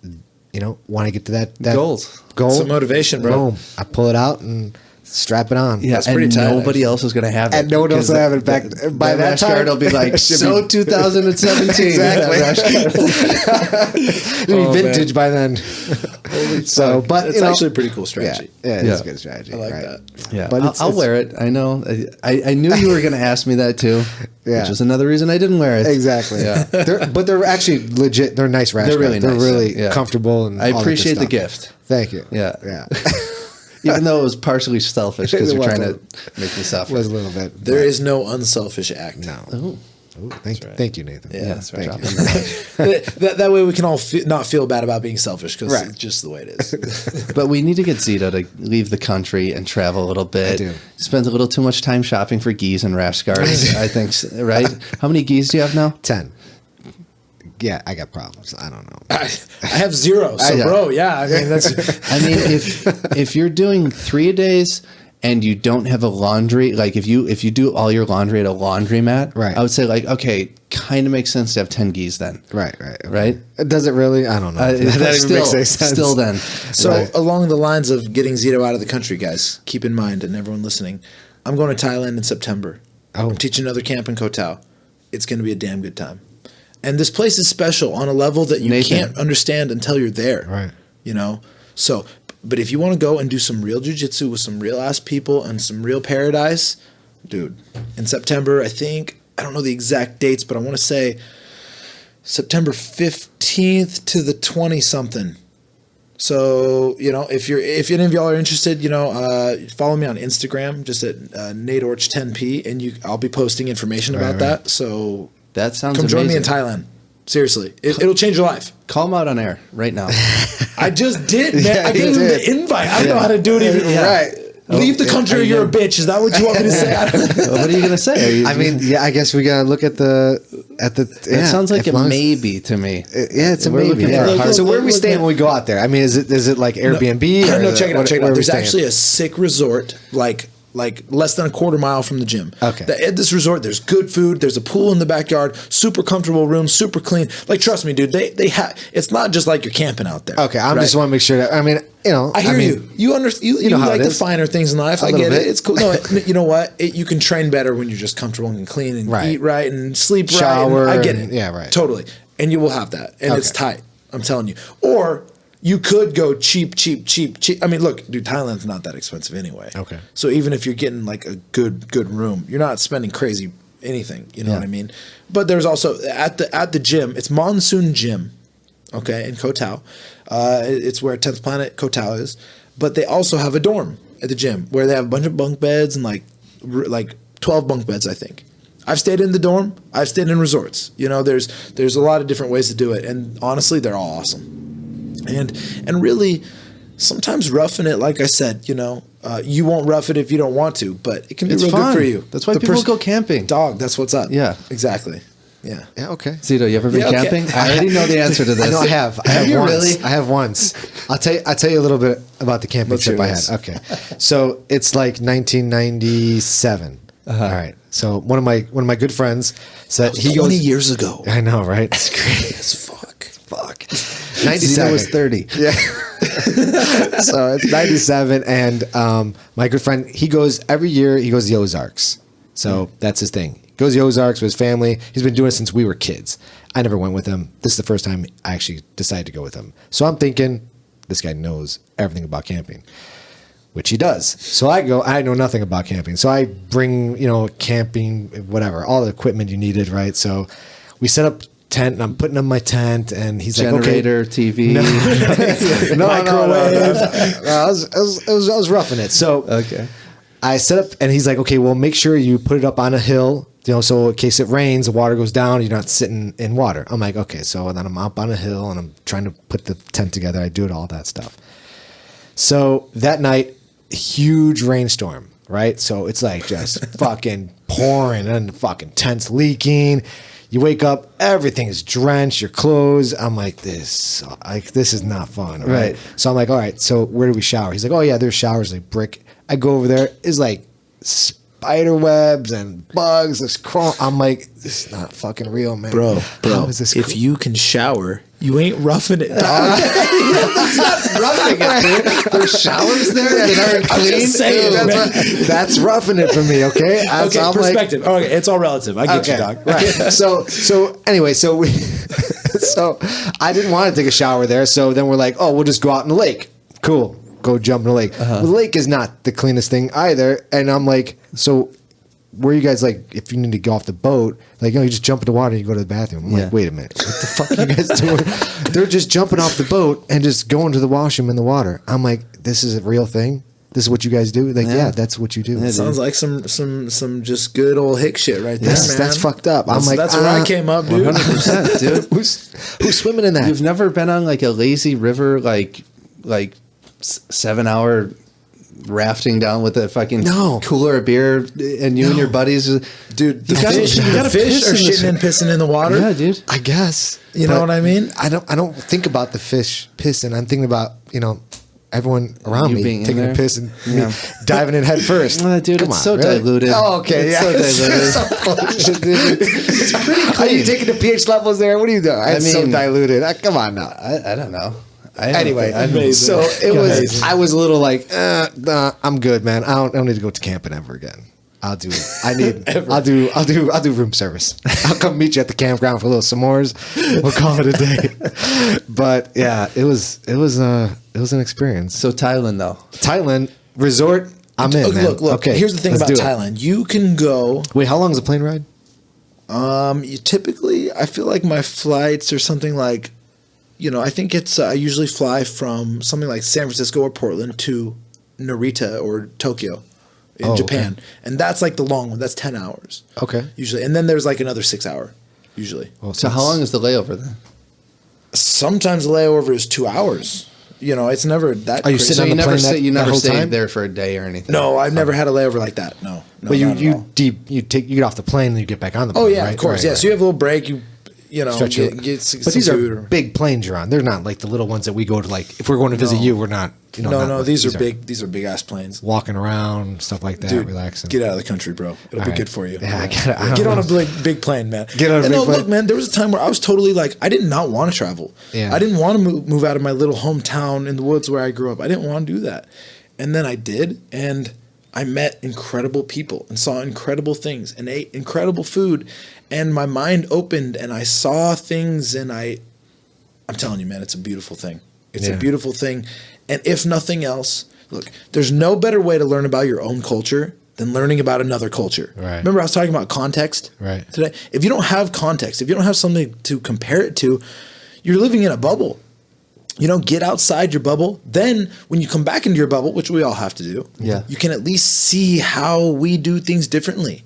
you know, when I get to that Goals. goal, Some motivation, bro. Boom! I pull it out and strap it on. Yeah, That's pretty and tight, nobody else is going to have it. And no one else because will have it back by that rash time. guard will be like, Should so be- 2017. Exactly. That rash guard. It'll be vintage by then. So, but It's you know, actually a pretty cool strategy. Yeah, it is Yeah. a good strategy. I like right? that. Yeah, But but I'll wear it. I know. I knew you were going to ask me that too, Yeah. which is another reason I didn't wear it. Exactly. Yeah. But they're actually legit. They're nice rash They're guards. really They're nice, really yeah. comfortable. And I all that good appreciate the stuff. gift. Thank you. Yeah. Yeah. Even though it was partially selfish because It you're was trying a- to make me suffer. Was a little bit. There is no unselfish act. No. Ooh. Ooh, thank you, Nathan. Yeah, that's right. Thank you. that way we can all not feel bad about being selfish because Right. it's just the way it is. But we need to get Zito to leave the country and travel a little bit. I do. Spends a little too much time shopping for geese and rash guards, I think, right? How many geese do you have now? 10. Yeah, I got problems. I don't know. I have 0. So, bro, yeah. I mean, that's. I mean, if you're doing 3 a days and you don't have a laundry, like if you do all your laundry at a laundromat, Right. I would say like, okay, kind of makes sense to have 10 geese then. Right. Right? Does it really? I don't know. that even still, makes any sense. Still then. So, Right. along the lines of getting Zito out of the country, guys, keep in mind, and everyone listening, I'm going to Thailand in September. Oh. I'm teaching another camp in Koh Tao. It's going to be a damn good time. And this place is special on a level that you Nathan. can't understand until you're there. Right. You know? So, but if you want to go and do some real jiu-jitsu with some real ass people and some real paradise, dude, in September, I don't know the exact dates, but I want to say September 15th to the 20 something. So, you know, if any of y'all are interested, you know, follow me on Instagram, just at NateOrch10P, and I'll be posting information about that. So That sounds come join me in amazing. Thailand. Seriously, it'll change your life. Call him out on air right now. I just did, man. Yeah, I you gave him did. the invite. I don't know how to do it even. Yeah. Right. Leave the country or you're a bitch. Is that what you want me to say? I don't know. What are you going to say? I mean, yeah, I guess we got to look at the. It sounds like a maybe to me. Yeah, it's a We're maybe. looking Yeah. for a hard- So where are we staying when we go out there? I mean, is it like Airbnb? or No, check it out. Check it where out. are we There's staying? actually a sick resort, like less than a quarter mile from the gym. Okay. At this resort, there's good food. There's a pool in the backyard. Super comfortable room. Super clean. Like, trust me, dude. They have. It's not just like you're camping out there. Okay, I right? just want to make sure that. I mean, you know, I hear you. You understand. You know how like it the is. finer things in life. A I little get bit. it. It's cool. No, you know what? You can train better when you're just comfortable and clean and Right. eat right and sleep Shower right. And I get and- it. yeah, right. Totally. And you will have that. And it's Okay. tight. I'm telling you. Or you could go cheap. I mean, look, dude, Thailand's not that expensive anyway. Okay. So even if you're getting like a good room, you're not spending crazy anything. You know Yeah. what I mean? But there's also at the gym. It's Monsoon Gym. okay, in Koh Tao. It's where 10th Planet Koh Tao is. But they also have a dorm at the gym where they have a bunch of bunk beds and like 12 bunk beds, I think. I've stayed in the dorm. I've stayed in resorts. You know, there's a lot of different ways to do it, and honestly, they're all awesome. And really, sometimes roughing it, like I said, you know, you won't rough it if you don't want to, but it can be It's real fun. good for you. That's why people go camping. Dog, that's what's up. Yeah. Exactly. Yeah. Yeah, okay. Zito, you ever been Yeah, okay. camping? I already know the answer to this. I know I have. I Have have you once. really? I have once. I'll tell you a little bit about the camping Let's trip hear I had. this. Okay. So it's like 1997. All right. So one of my good friends said he 20 goes. years ago. I know, right? It's crazy. As fuck. Fuck. Zito 97 was 30. Yeah. So it's 97, and my good friend, he goes every year. He goes to the Ozarks. So that's his thing. He goes to the Ozarks with his family. He's been doing it since we were kids. I never went with him. This is the first time I actually decided to go with him. So I'm thinking, this guy knows everything about camping, which he does. So I go, I know nothing about camping. So I bring, camping, whatever, all the equipment you needed, right? So we set up tent, and I'm putting up my tent, and he's Generator, like, okay. TV. No, microwave. I was roughing it. So Okay. I set up, and he's like, okay, well, make sure you put it up on a hill, so in case it rains, the water goes down, you're not sitting in water. I'm like, okay. So then I'm up on a hill, and I'm trying to put the tent together. I do it, all that stuff. So that night, huge rainstorm, right? So it's like just fucking pouring, and the fucking tent's leaking. You wake up, everything is drenched, your clothes. I'm like, this is not fun, right? Right. So I'm like, all right, so where do we shower? He's like, oh yeah, there's showers like brick. I go over there, it's like spider webs and bugs. This crawl. I'm like, this is not fucking real, man. Bro, How is this if cool? you can shower, you ain't roughing it, dog. roughing it, dude. There's showers there that aren't I'm clean. just saying, Dude, man. that's roughing it for me, okay? Okay, I'm perspective. Okay, it's all relative. I get you, dog. Right. So anyway, so we so I didn't want to take a shower there. So then we're like, oh, we'll just go out in the lake. Cool. Go jump in the lake. Well, the lake is not the cleanest thing either. And I'm like, so where you guys like, if you need to go off the boat, like, you just jump in the water and you go to the bathroom. I'm Yeah. like, wait a minute. What the fuck are you guys doing? They're just jumping off the boat and just going to the washroom in the water. I'm like, this is a real thing? This is what you guys do? Like, yeah, that's what you do. Yeah, Sounds like some just good old hick shit right there, man. That's fucked up. I'm That's, like, that's where I came up, dude. 100%, dude. Who's swimming in that? You've never been on like a lazy river, like 7 hour rafting down with a fucking No. cooler of beer, and you and your buddies, Dude, You gotta- fish, you gotta the fish piss are in this- shitting and pissing in the water. yeah, dude. I guess. You know But what I mean? I don't think about the fish pissing. I'm thinking about, everyone around You me being in taking a there? piss and Yeah. me diving in head first. Dude, Come it's on, so really? diluted. Oh, okay. It's so diluted. It's pretty clean. Are you taking the pH levels there? What are you doing? It's so mean- diluted. Come on now. I don't know. Anyway, Amazing. so it was. Amazing. I was a little like, nah, I'm good, man. I don't need to go to camping ever again. I'll do room service. I'll come meet you at the campground for a little s'mores. We'll call it a day. But yeah, it was an experience. So Thailand, though. Thailand resort, I'm in, man. Look. Okay, Here's the thing let's about do it. Thailand. You can go. Wait, how long is the plane ride? You typically, I feel like my flights are something like, I think it's. I usually fly from something like San Francisco or Portland to Narita or Tokyo in Oh, Japan, okay. and that's like the long one. That's 10 hours. Okay. Usually, and then there's like another 6 hour. Usually, Well, So how long is the layover then? sometimes the layover is 2 hours. It's never that. Are you crazy. sitting So on you the never plane stay, you that never whole stayed time? there for a day or anything? No, I've never had a layover like that. No. But you not at all. you get off the plane and you get back on the plane. Oh yeah, right? of course. Right, Yeah, right. so you have a little break. Stretch your- get But these food are or- big planes you're on. They're not like the little ones that we go to. Like if we're going to visit No. you, we're not. No, these are big. These are big ass planes. Walking around, stuff like that, Dude, relaxing. get out of the country, bro. It'll All be right. good for you. Yeah, I gotta- get on a big plane, man. Get on a And big plane. Look, man, there was a time where I was totally like, I did not want to travel. Yeah. I didn't want to move out of my little hometown in the woods where I grew up. I didn't want to do that. And then I did, and I met incredible people and saw incredible things and ate incredible food, and my mind opened and I saw things, and I'm telling you, man, it's a beautiful thing. It's Yeah. a beautiful thing. And if nothing else, look, there's no better way to learn about your own culture than learning about another culture. Right. Remember I was talking about context Right. today? If you don't have context, if you don't have something to compare it to, you're living in a bubble. You know, get outside your bubble. Then when you come back into your bubble, which we all have to do, you can at least see how we do things differently.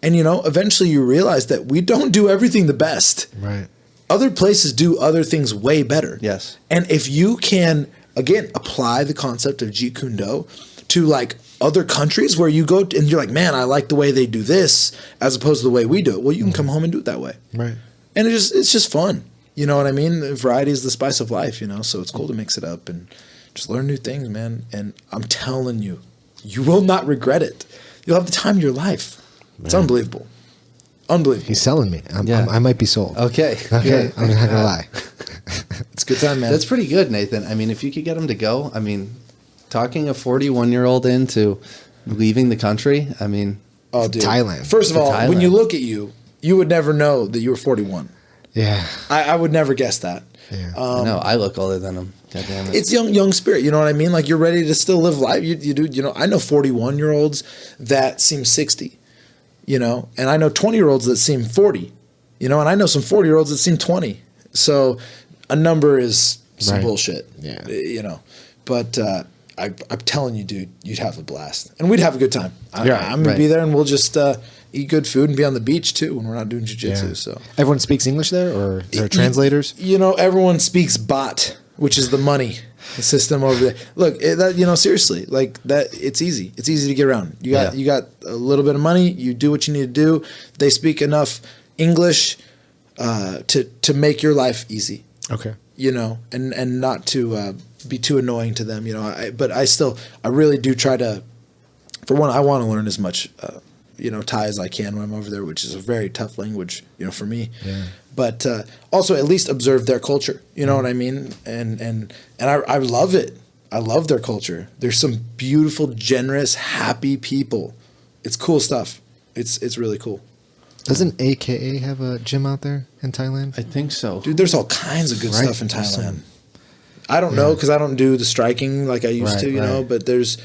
And, you know, eventually you realize that we don't do everything the best. Right. Other places do other things way better. Yes. And if you can, again, apply the concept of Jeet Kune Do to like other countries where you go and you're like, man, I like the way they do this as opposed to the way we do it. Well, you can come home and do it that way. Right. And it's just fun. You know what I mean? Variety is the spice of life, you know? So it's cool to mix it up and just learn new things, man. And I'm telling you, you will not regret it. You'll have the time of your life. It's unbelievable. Unbelievable. He's selling me. I might be sold. Okay. Okay. I'm not gonna lie. It's a good time, man. That's pretty good, Nathan. I mean, if you could get him to go, I mean, talking a 41-year-old into leaving the country, I mean, oh, dude. Thailand. First of all, Thailand. when you look at you, you would never know that you were 41. Yeah. I would never guess that. Yeah. no, I look older than him. God damn it. It's young spirit. You know what I mean? Like you're ready to still live life. You do. You know, I know 41-year-olds that seem 60. You know, and I know 20-year-olds that seem 40. You know, and I know some 40-year-olds that seem 20. So a number is some bullshit. Yeah. You know, but I'm telling you, dude, you'd have a blast, and we'd have a good time. I'm gonna be there, and we'll just eat good food and be on the beach too when we're not doing jiu-jitsu. Yeah. So Everyone speaks English there, or there are translators? You know, everyone speaks baht, which is the money system over there. Look, you know, seriously, like that. It's easy. It's easy to get around. You got a little bit of money. You do what you need to do. They speak enough English to make your life easy. Okay. You know, and not to be too annoying to them. You know, but I really do try to. For one, I want to learn as much. You know, Thai as I can when I'm over there, which is a very tough language, you know, for me. Yeah. But also at least observe their culture. You know what I mean? And I love it. I love their culture. There's some beautiful, generous, happy people. It's cool stuff. It's really cool. Doesn't AKA have a gym out there in Thailand? I think so. Dude, there's all kinds of good stuff in Thailand. I don't know because I don't do the striking like I used to, you know, but there's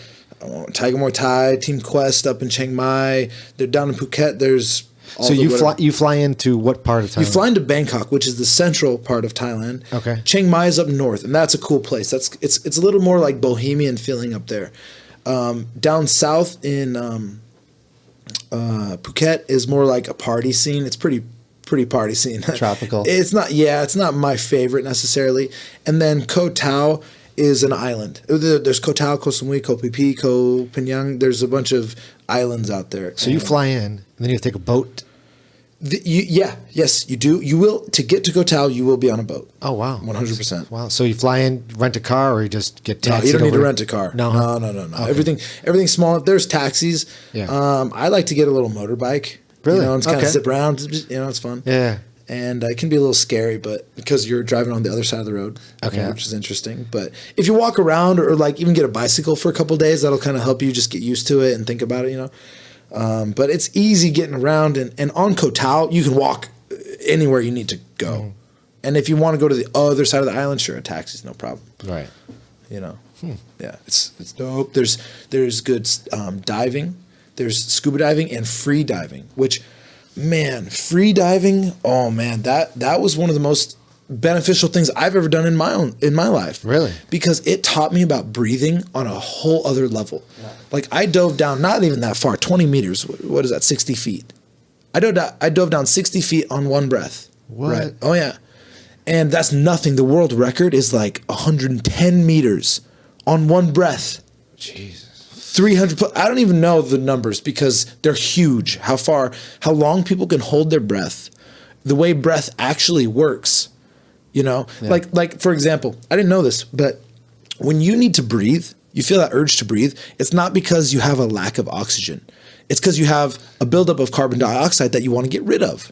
Tiger Muay Thai, Team Quest up in Chiang Mai. They're down in Phuket. There's so you fly into what part of Thailand? You fly into Bangkok, which is the central part of Thailand. Okay. Chiang Mai is up north, and that's a cool place. It's a little more like bohemian feeling up there. Down south in Phuket is more like a party scene. It's pretty party scene. Tropical. It's not my favorite necessarily. And then Koh Tao is an island. There's Koh Tao, Koh Samui, Koh Phi Phi, Koh Phangan. There's a bunch of islands out there. So you fly in, and then you have to take a boat. Yes, you do. You will, to get to Koh Tao, you will be on a boat. Oh, wow. 100%. Wow. So you fly in, rent a car, or you just get taxied? No, you don't need to over? rent a car. No. Okay. Everything's small. There's taxis. Yeah. I like to get a little motorbike. Really? You know, and kind of Okay. zip around. You know, it's fun. Yeah. And it can be a little scary, but because you're driving on the other side of the road, Okay. which is interesting. But if you walk around or like even get a bicycle for a couple of days, that'll kind of help you just get used to it and think about it, you know. But it's easy getting around, and on Koh Tao, you can walk anywhere you need to go. Mm-hmm. And if you want to go to the other side of the island, sure, a taxi's no problem. Right. You know, yeah, it's dope. There's good diving. There's scuba diving and free diving, which, man, free diving. Oh man, that was one of the most beneficial things I've ever done in my life. Really? Because it taught me about breathing on a whole other level. Yeah. Like I dove down, not even that far, 20 meters. What is that? 60 feet. I dove down 60 feet on one breath. What? Right? Oh yeah. And that's nothing. The world record is like 110 meters on one breath. Jesus. 300. I don't even know the numbers because they're huge. How long people can hold their breath, the way breath actually works. You know, like for example, I didn't know this, but when you need to breathe, you feel that urge to breathe. It's not because you have a lack of oxygen. It's because you have a buildup of carbon dioxide that you want to get rid of.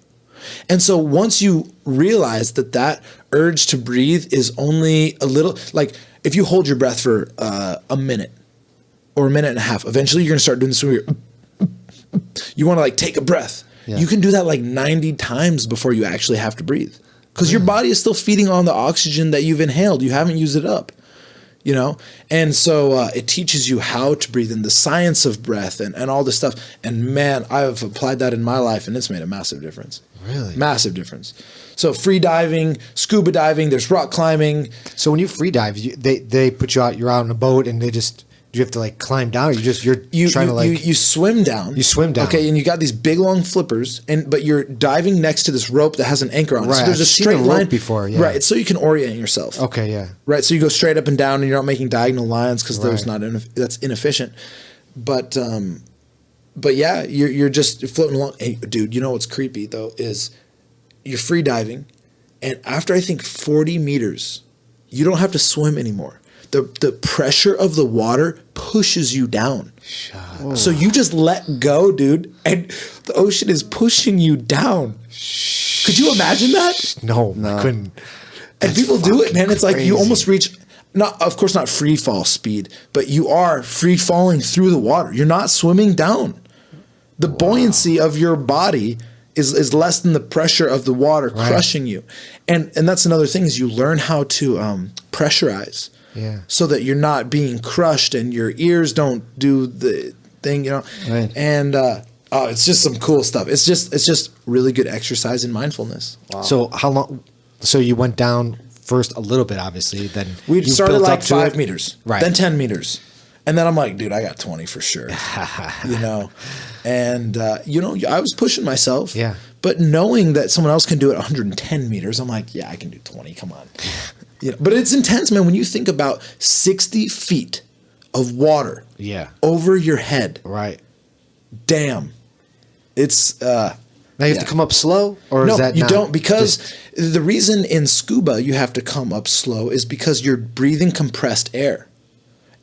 And so once you realize that urge to breathe is only a little, like if you hold your breath for a minute or a minute and a half, eventually you're going to start doing this where you want to like take a breath. Yeah. You can do that like 90 times before you actually have to breathe because your body is still feeding on the oxygen that you've inhaled. You haven't used it up. you know? And so it teaches you how to breathe in, the science of breath and all this stuff. And man, I've applied that in my life and it's made a massive difference. Really? Massive difference. So free diving, scuba diving, there's rock climbing. So when you free dive, they put you out. You're out on a boat, and do you have to like climb down? Or you're trying to like you swim down. You swim down. Okay, and you got these big long flippers, but you're diving next to this rope that has an anchor on it. Right, So there's I've a seen straight a rope line before, yeah. Right, it's so you can orient yourself. Okay, yeah. Right, so you go straight up and down, and you're not making diagonal lines because Right. that's inefficient. But yeah, you're just floating along. Hey, dude, you know what's creepy though is you're free diving, and after I think 40 meters, you don't have to swim anymore. The pressure of the water pushes you down. So you just let go, dude, and the ocean is pushing you down. Could you imagine that? No, I couldn't. And people do it, man. It's like you crazy. almost reach, of course not free fall speed, but you are free falling through the water. You're not swimming down. The buoyancy of your body is less than the pressure of the water crushing you. And that's another thing is you learn how to pressurize. Yeah. So that you're not being crushed and your ears don't do the thing, you know. Right. And it's just some cool stuff. It's just really good exercise in mindfulness. Wow. So how long? So you went down first a little bit, obviously. Then We you started built like up to 5 it? meters, Right. then 10 meters. And then I'm like, dude, I got 20 for sure, you know? And, I was pushing myself, Yeah. but knowing that someone else can do it 110 meters, I'm like, yeah, I can do 20. Come on. But it's intense, man. When you think about 60 feet of water Yeah. over your head, Right. damn, it's, Now you have to come up slow, or no, is that you not don't, because just- the reason in scuba you have to come up slow is because you're breathing compressed air.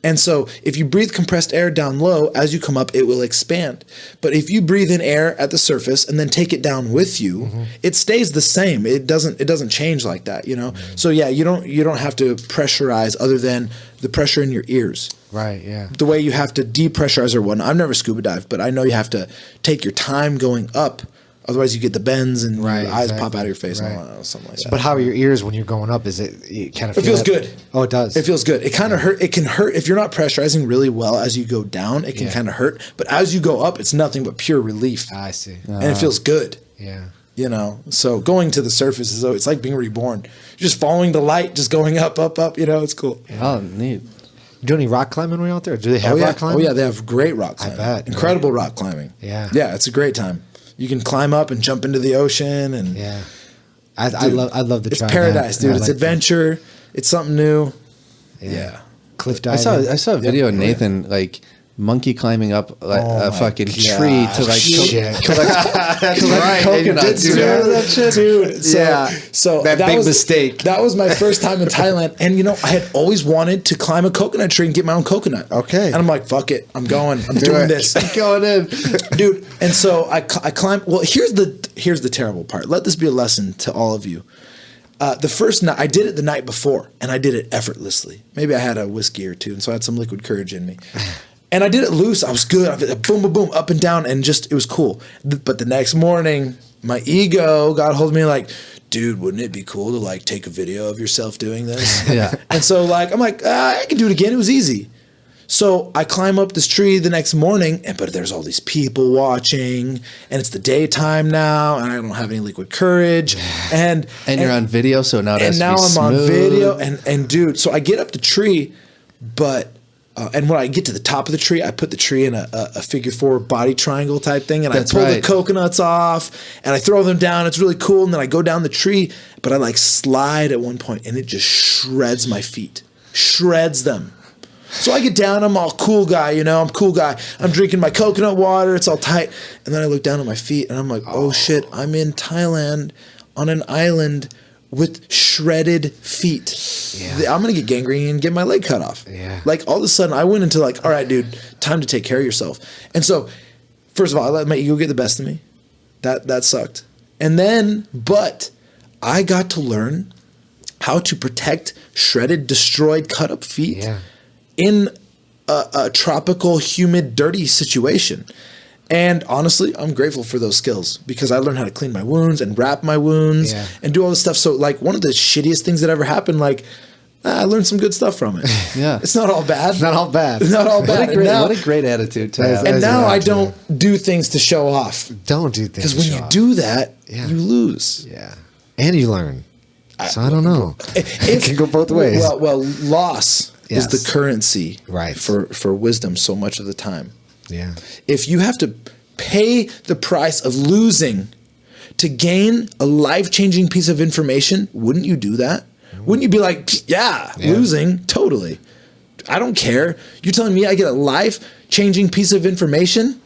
And so if you breathe compressed air down low, as you come up, it will expand. But if you breathe in air at the surface and then take it down with you, it stays the same. It doesn't change like that, you know? So yeah, you don't have to pressurize other than the pressure in your ears. right? Yeah. The way you have to depressurize or whatnot. I've never scuba dived, but I know you have to take your time going up. Otherwise, you get the bends and Right, your eyes exactly. pop out of your face Right. and something like that. But how are your ears when you're going up? Is it you kind of? It feels good. Oh, it does. It feels good. It kind of hurt. It can hurt if you're not pressurizing really well as you go down. It can Yeah. kind of hurt. But as you go up, it's nothing but pure relief, I see. and it feels good. Yeah. You know, so going to the surface is it's like being reborn. You're just following the light, just going up, up, up. You know, it's cool. Oh, neat. Do any rock climbing when you're out there? Do they have Oh yeah, rock climbing? they have great rock climbing. bet. Incredible rock climbing. Yeah. yeah, it's a great time. You can climb up and jump into the ocean, and Yeah. I'd love to it's try paradise, that. dude. I It's like that. adventure. It's something new. Yeah. Cliff I diving. saw a video of Nathan like monkey climbing up like a fucking tree to like Shit. collect coconuts. did You remember that that shit? Dude, so, Yeah. so That big was, mistake. That was my first time in Thailand, and I had always wanted to climb a coconut tree and get my own coconut. Okay. and I'm like, fuck it, I'm going, I'm doing this, Going in. dude. And so I climbed. Well, here's the terrible part. Let this be a lesson to all of you. The first night I did it the night before, and I did it effortlessly. Maybe I had a whiskey or two, and so I had some liquid courage in me. And I did it loose. I was good. I did boom, boom, boom, up and down, and it was cool. But the next morning, my ego got a hold of me like, dude, wouldn't it be cool to like take a video of yourself doing this? Yeah. And so like, I'm like, I can do it again. It was easy. So I climb up this tree the next morning, but there's all these people watching, and it's the daytime now, and I don't have any liquid courage, and you're on video, so now and now I'm on video, and dude, so I get up the tree, but and when I get to the top of the tree, I put the tree in a figure four body triangle type thing, and That's I pull right. the coconuts off, and I throw them down. It's really cool, and then I go down the tree, but I like slide at one point, and it just shreds my feet, shreds them. So I get down, I'm all cool guy, I'm cool guy. I'm drinking my coconut water, it's all tight. And then I look down at my feet and I'm like, oh shit, I'm in Thailand on an island with shredded feet. Yeah. I'm going to get gangrene and get my leg cut off. Yeah. Like all of a sudden I went into like, all right, dude, time to take care of yourself. And so, first of all, I let my ego get the best of me. That sucked. And then, but I got to learn how to protect shredded, destroyed, cut up feet. Yeah. In a tropical, humid, dirty situation. And honestly, I'm grateful for those skills because I learned how to clean my wounds and wrap my wounds Yeah. and do all this stuff. So like one of the shittiest things that ever happened, like I learned some good stuff from it. Yeah. It's not all bad. Not all bad. Not all bad. What a great attitude to have. And now I That's an don't do things to show off. Don't do things. Because when to you show off. do that, Yeah. you lose. Yeah. And you learn. So I don't know. It can go both ways. Well, loss Yes. is the currency Right. for wisdom so much of the time. Yeah. If you have to pay the price of losing to gain a life-changing piece of information, wouldn't you do that? Wouldn't you be like, yeah, losing, totally. I don't care. You're telling me I get a life-changing piece of information?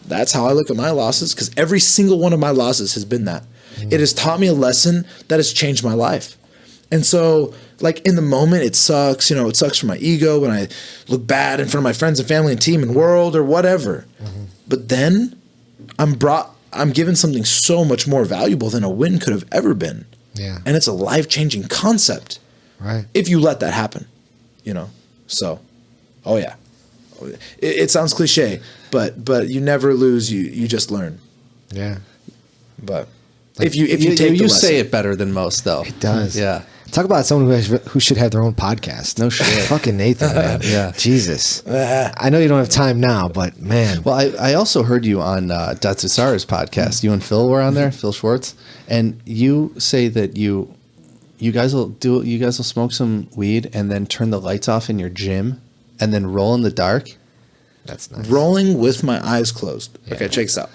That's how I look at my losses, because every single one of my losses has been that. It has taught me a lesson that has changed my life. And so, like, in the moment, it sucks. You know, it sucks for my ego when I look bad in front of my friends and family and team and world or whatever. But then I'm given something so much more valuable than a win could have ever been. Yeah. And it's a life-changing concept. Right. If you let that happen, you know. So, oh yeah. It sounds cliche, but you never lose, you just learn. Yeah. But if you take the you lesson. say it better than most, though. It does. Yeah. Talk about someone who should have their own podcast. No shit. Fucking Nathan, man. Yeah. Jesus. I know you don't have time now, but man. Well, I also heard you on Datsusara's podcast. You and Phil were on there, Phil Schwartz, and you say that you guys will smoke some weed and then turn the lights off in your gym and then roll in the dark. That's nice. Rolling with my eyes closed. Okay, check this out.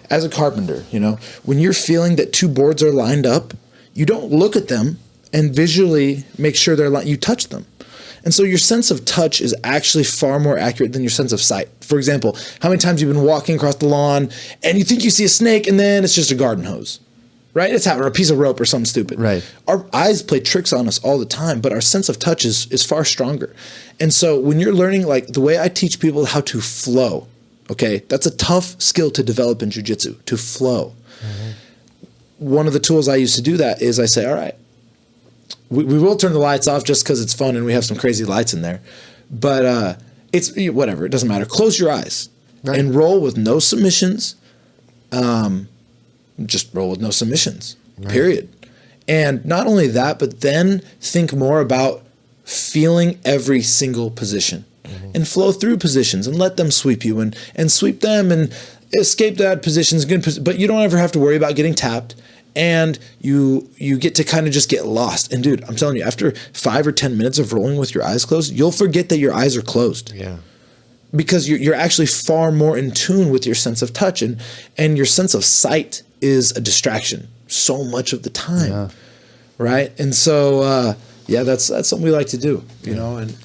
As a carpenter, you know, when you're feeling that two boards are lined up, you don't look at them and visually make sure you touch them. And so your sense of touch is actually far more accurate than your sense of sight. For example, how many times you've been walking across the lawn and you think you see a snake and then it's just a garden hose, right? Or a piece of rope or something stupid. Right. Our eyes play tricks on us all the time, but our sense of touch is far stronger. And so when you're learning, like the way I teach people how to flow, okay, that's a tough skill to develop in jiu-jitsu, to flow. One of the tools I use to do that is I say, all right, we will turn the lights off just because it's fun and we have some crazy lights in there. But it's whatever. It doesn't matter. Close your eyes and roll with no submissions. Just roll with no submissions, period. And not only that, but then think more about feeling every single position and flow through positions and let them sweep you and sweep them and escape bad positions. But you don't ever have to worry about getting tapped. And you get to kind of just get lost. And dude, I'm telling you, after 5 or 10 minutes of rolling with your eyes closed, you'll forget that your eyes are closed. Yeah. Because you're actually far more in tune with your sense of touch, and your sense of sight is a distraction so much of the time. Right? And so that's something we like to do, you know. And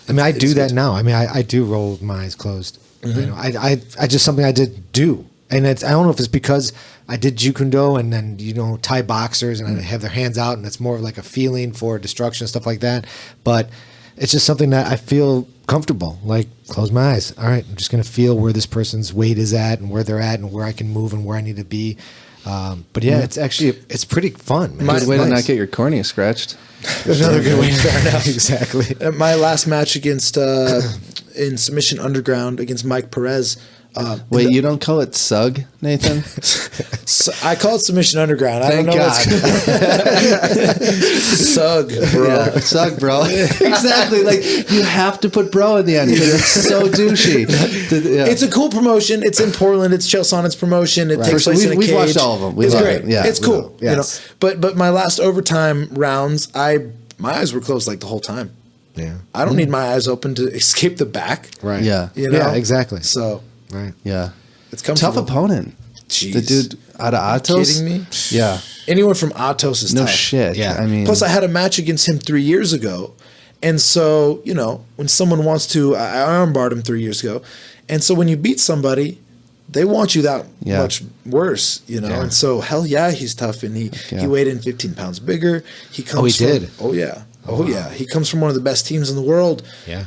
I mean, I do that now. I mean, I do roll with my eyes closed. You know, I just something I did do. And I don't know if it's because I did Jukundo and then, you know, Thai boxers and I have their hands out and it's more of like a feeling for destruction and stuff like that. But it's just something that I feel comfortable. Like, close my eyes. All right, I'm just going to feel where this person's weight is at and where they're at and where I can move and where I need to be. But yeah, it's pretty fun, man. Good way to not get your cornea scratched. another good way. Fair enough. Exactly. At my last match against in Submission Underground against Mike Perez. Wait, you don't call it SUG, Nathan? So I call it Submission Underground. I Thank don't know God. Sug, bro. Yeah, SUG, bro. Exactly. Like, you have to put bro in the end because it's so douchey. Yeah. It's a cool promotion. It's in Portland. It's Chael Sonnet's promotion. It takes place in a cage. We've watched all of them. It's great. Yeah, it's cool. Yes. You know, but my last overtime rounds, my eyes were closed like the whole time. Yeah. I don't need my eyes open to escape the back. Right. Yeah. You know? Yeah, exactly. So Right. Yeah. it's Tough comfortable. opponent. Jeez. The dude out of Atos. Kidding me? Yeah. Anyone from Atos is No tough. shit. Yeah. I mean, Plus, I had a match against him 3 years ago. And so, you know, when someone wants to, I armbarred him 3 years ago. And so when you beat somebody, they want you that much worse, you know. Yeah. And so, hell yeah, he's tough. And he weighed in 15 pounds bigger. He comes he did? Oh, yeah. Oh, yeah. He comes from one of the best teams in the world. Yeah.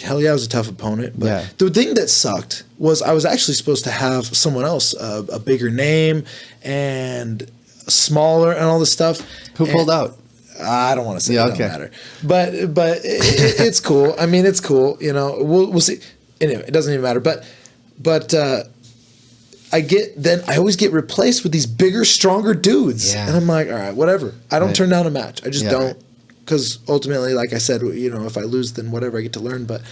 Hell yeah, it was a tough opponent. But Yeah. the thing that sucked was I was actually supposed to have someone else, a bigger name and smaller and all this stuff. who pulled out? I don't want to say. Yeah, It okay. don't matter. But it's cool. I mean, it's cool. You know, we'll see. Anyway, it doesn't even matter. But I always get replaced with these bigger, stronger dudes, Yeah. and I'm like, all right, whatever. I don't turn down a match. I just Yeah. don't. because ultimately, like I said, if I lose, then whatever, I get to learn. But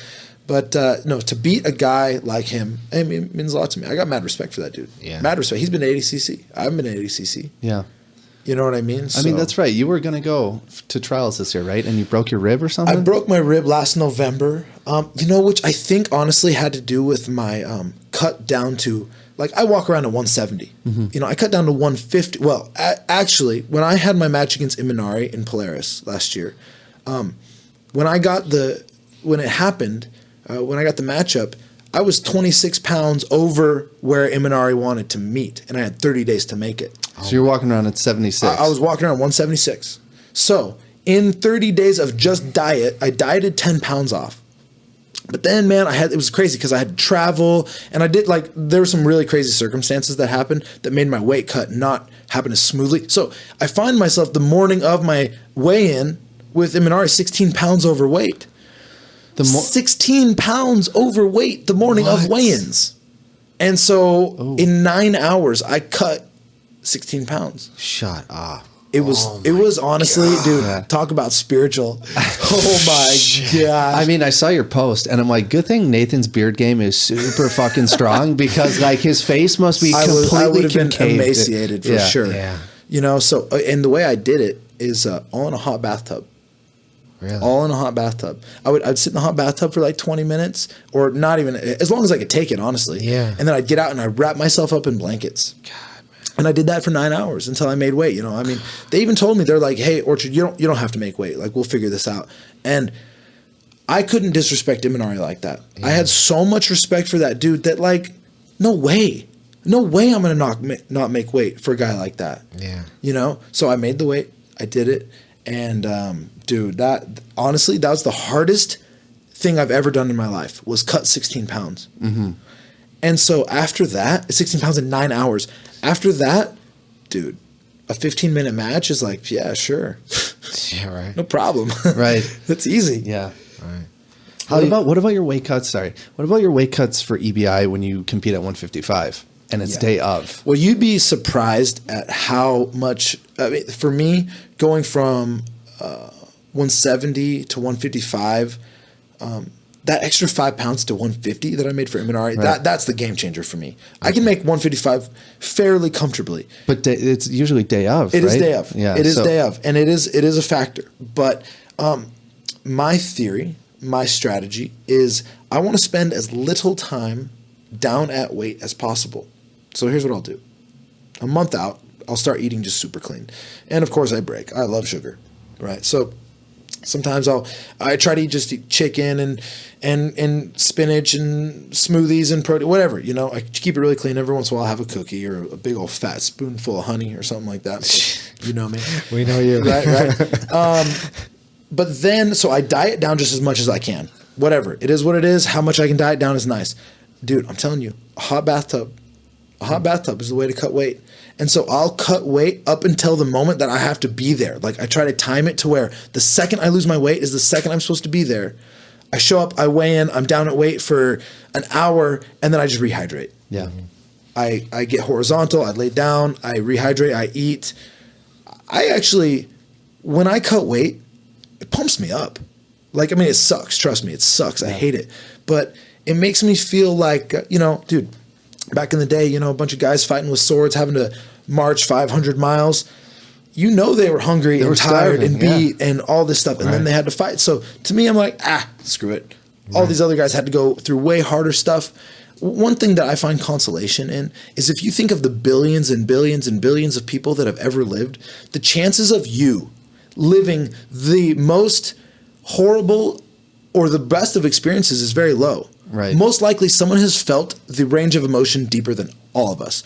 no, to beat a guy like him, I mean, it means a lot to me. I got mad respect for that dude. Yeah. Mad respect. He's been to ADCC. I haven't been to ADCC. Yeah. You know what I mean? I mean, that's right. You were going to go to trials this year, right? And you broke your rib or something? I broke my rib last November, which I think honestly had to do with my cut down to, like, I walk around at 170. Mm-hmm. I cut down to 150. Well, actually, when I had my match against Imanari in Polaris last year, when I got the matchup, I was 26 pounds over where Imanari wanted to meet, and I had 30 days to make it. So you're walking around at 76. I was walking around 176. So in 30 days of just diet, I dieted 10 pounds off. But then, man, it was crazy because I had to travel, and there were some really crazy circumstances that happened that made my weight cut not happen as smoothly. So I find myself the morning of my weigh-in with Imanari 16 pounds overweight. 16 pounds overweight the morning of weigh-ins. And so in 9 hours, I cut 16 pounds. Shut up. It was honestly, dude, talk about spiritual. Oh my God. I mean, I saw your post and I'm like, good thing Nathan's beard game is super fucking strong because like his face must be completely I would have been concaved. emaciated for sure. Yeah. So, and the way I did it is all in a hot bathtub. Really? All in a hot bathtub. I'd sit in the hot bathtub for like 20 minutes or not even, as long as I could take it, honestly. Yeah. And then I'd get out and I'd wrap myself up in blankets. God, man. And I did that for 9 hours until I made weight. I mean, they even told me, they're like, hey, Orchard, you don't have to make weight. Like, we'll figure this out. And I couldn't disrespect Imanari like that. Yeah. I had so much respect for that dude that, like, no way. No way I'm going to not make weight for a guy like that. Yeah. So I made the weight. I did it. And, dude, that honestly, that was the hardest thing I've ever done in my life was cut 16 pounds. Mm-hmm. And so after that, 16 pounds in 9 hours. After that, dude, a 15-minute match is like, yeah, sure. Yeah, right. No problem. Right. That's easy. Yeah. Right. What about your weight cuts? Sorry. What about your weight cuts for EBI when you compete at 155 and it's day of? Well, you'd be surprised at how much, for me, going from 170 to 155, that extra 5 pounds to 150 that I made for Imanari, that's the game changer for me. I can make 155 fairly comfortably. But it's usually day of, It right? is day of. Yeah, it is day of. And it is a factor. But my theory, my strategy is I want to spend as little time down at weight as possible. So here's what I'll do. A month out, I'll start eating just super clean. And of course I break. I love sugar, right? So sometimes I try to eat chicken and spinach and smoothies and protein, whatever, I keep it really clean. Every once in a while I have a cookie or a big old fat spoonful of honey or something like that. You know me. We know you. Right. But then, so I diet down just as much as I can. Whatever. It is what it is. How much I can diet down is nice. Dude, I'm telling you, a hot bathtub is the way to cut weight. And so I'll cut weight up until the moment that I have to be there. Like I try to time it to where the second I lose my weight is the second I'm supposed to be there. I show up, I weigh in, I'm down at weight for an hour, and then I just rehydrate. Yeah. I get horizontal, I lay down, I rehydrate, I eat. I actually, when I cut weight, it pumps me up. Like, I mean, it sucks. Trust me, it sucks. I hate it. But it makes me feel like, dude, back in the day, a bunch of guys fighting with swords, having to march 500 miles. They were hungry and tired and beat and all this stuff. And then they had to fight. So to me, I'm like, screw it. All these other guys had to go through way harder stuff. One thing that I find consolation in is if you think of the billions and billions and billions of people that have ever lived, the chances of you living the most horrible or the best of experiences is very low. Right. Most likely someone has felt the range of emotion deeper than all of us,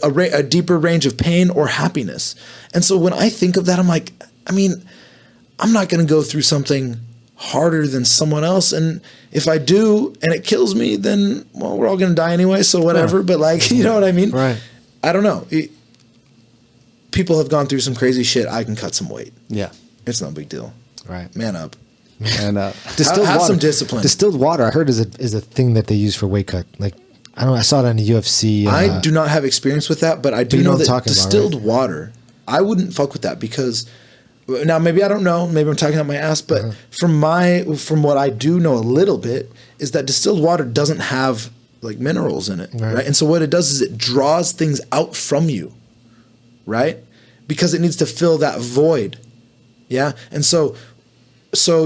a deeper range of pain or happiness. And so when I think of that, I'm like, I'm not going to go through something harder than someone else. And if I do and it kills me, then, well, we're all going to die anyway. So whatever. Yeah. But like, you know what I mean? Right. I don't know. People have gone through some crazy shit. I can cut some weight. Yeah. It's no big deal. Right. Man up. And distilled have water. Some discipline. Distilled water, I heard, is a thing that they use for weight cut. Like, I saw it on the UFC. I do not have experience with that, but I do know that distilled water, I wouldn't fuck with that because Now, maybe I don't know. Maybe I'm talking out my ass. But from what I do know a little bit is that distilled water doesn't have like minerals in it, right? And so what it does is it draws things out from you, right? Because it needs to fill that void, yeah. And so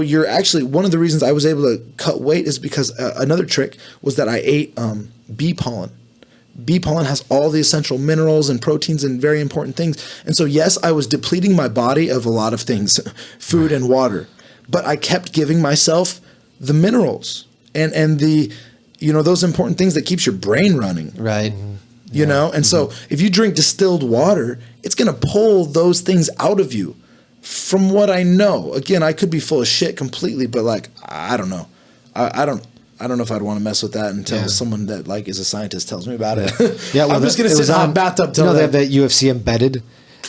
you're actually, one of the reasons I was able to cut weight is because another trick was that I ate bee pollen. Bee pollen has all the essential minerals and proteins and very important things. And so, yes, I was depleting my body of a lot of things, food and water, but I kept giving myself the minerals and the, those important things that keeps your brain running. Right. You know? And so if you drink distilled water, it's going to pull those things out of you. From what I know, again, I could be full of shit completely, but like, I don't know. I don't know if I'd want to mess with that until someone that like is a scientist tells me about it. Yeah, well, I'm just gonna sit in a hot bathtub till they have that UFC embedded,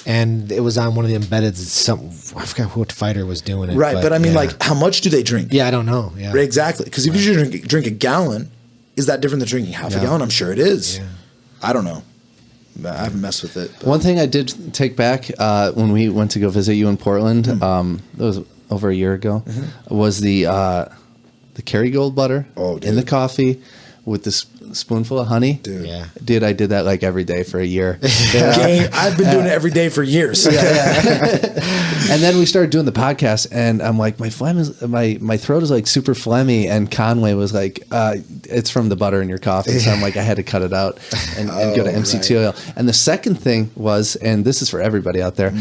and it was on one of the embeddeds. I forgot what fighter was doing it. Right, but I mean, like, how much do they drink? Yeah, I don't know. Yeah, right, exactly. Because if you drink a gallon, is that different than drinking half a gallon? I'm sure it is. Yeah. I don't know. I haven't messed with it. But. One thing I did take back when we went to go visit you in Portland, that was over a year ago, was the Kerrygold butter in the coffee with this spoonful of honey. Dude, I did that like every day for a year. I've been doing it every day for years. And then we started doing the podcast, and I'm like, my throat is like super phlegmy, and Conway was like, it's from the butter in your coffee. So I'm like, I had to cut it out and go to MCT oil. And the second thing was, and this is for everybody out there,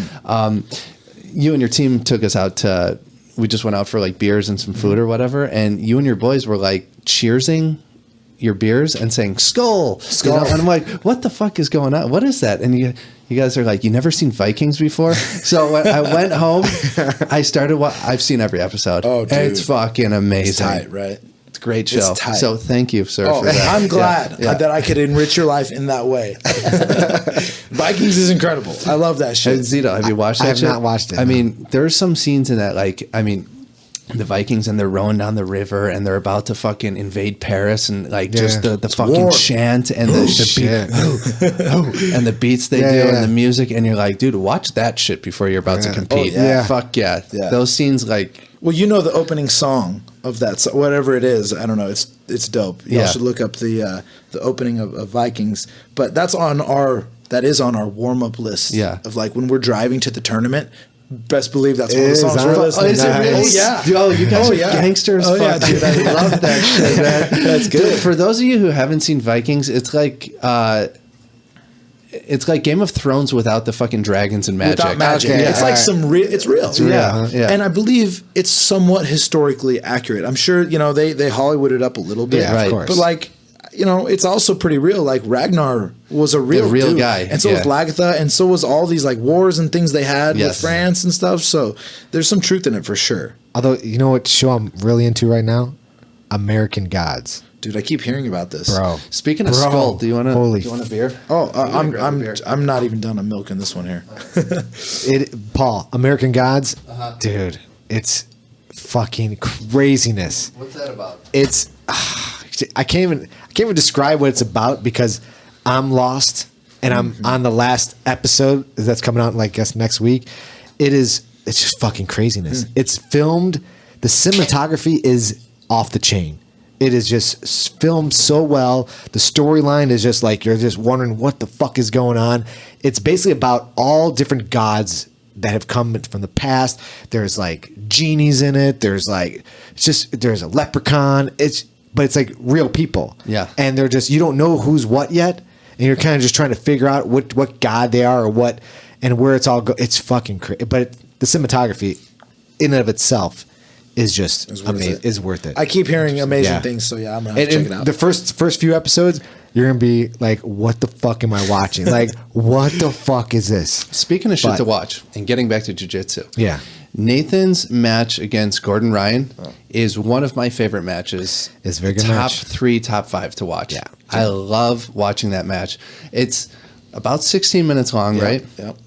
you and your team took us out to, we just went out for like beers and some food or whatever, and you and your boys were like cheersing your beers and saying "Skull." And I'm like, what the fuck is going on? What is that? And you guys are like, you never seen Vikings before? So when I went home, I started I've seen every episode. Oh, dude. It's fucking amazing. It's tight, right? It's a great show. It's tight. So thank you, sir, for that. I'm glad that I could enrich your life in that way. Vikings is incredible. I love that shit. Hey, Zito, have you watched that? I have not watched it. I mean, there are some scenes in that, like, I mean, the Vikings, and they're rowing down the river, and they're about to fucking invade Paris, and like just the fucking chant and the beat, and the beats they do and the music, and you're like, dude, watch that shit before you're about to compete. Fuck yeah. Those scenes, like, well, the opening song of that, whatever it is, I don't know, it's dope. Y'all should look up the opening of Vikings, but that is on our warm up list. Of like when we're driving to the tournament. Best believe that's one of the songs we're listening to. Is it really? Yeah. Yo, you guys are gangsters. Fuck, dude. I love that shit, man. That's good. Dude, for those of you who haven't seen Vikings, it's like Game of Thrones without the fucking dragons and magic. Without magic. Okay. It's like it's real. It's real. Yeah. And I believe it's somewhat historically accurate. I'm sure, they Hollywooded up a little bit. Yeah, of course. But like, it's also pretty real. Like Ragnar was a real dude. guy. And so was Lagatha, and so was all these like wars and things they had with France and stuff. So there's some truth in it for sure. Although, you know what show I'm really into right now? American Gods. Dude, I keep hearing about this. Bro. Speaking of Skull, do you want a beer? Oh, I'm not even done. I'm milking this one here. Paul, American Gods, dude, it's fucking craziness. What's that about? It's I can't even describe what it's about because I'm lost and I'm on the last episode that's coming out like I guess next week. It's just fucking craziness. It's filmed. The cinematography is off the chain. It is just filmed so well. The storyline is just like you're just wondering what the fuck is going on. It's basically about all different gods that have come from the past. There's like genies in it. There's a leprechaun. But it's like real people. Yeah. And they're just, you don't know who's what yet. And you're kind of just trying to figure out what god they are or what, and where it's all it's fucking crazy. But the cinematography in and of itself is just amazing. Is worth it. I keep hearing amazing things. So I'm going to have to check it out. The first few episodes, you're going to be like, what the fuck am I watching? Like, what the fuck is this? Speaking of shit to watch and getting back to jiu-jitsu. Yeah. Nathan's match against Gordon Ryan is one of my favorite matches. It's a very good top match. 3, top 5 to watch. Yeah. I love watching that match. It's about 16 minutes long, right? Yep.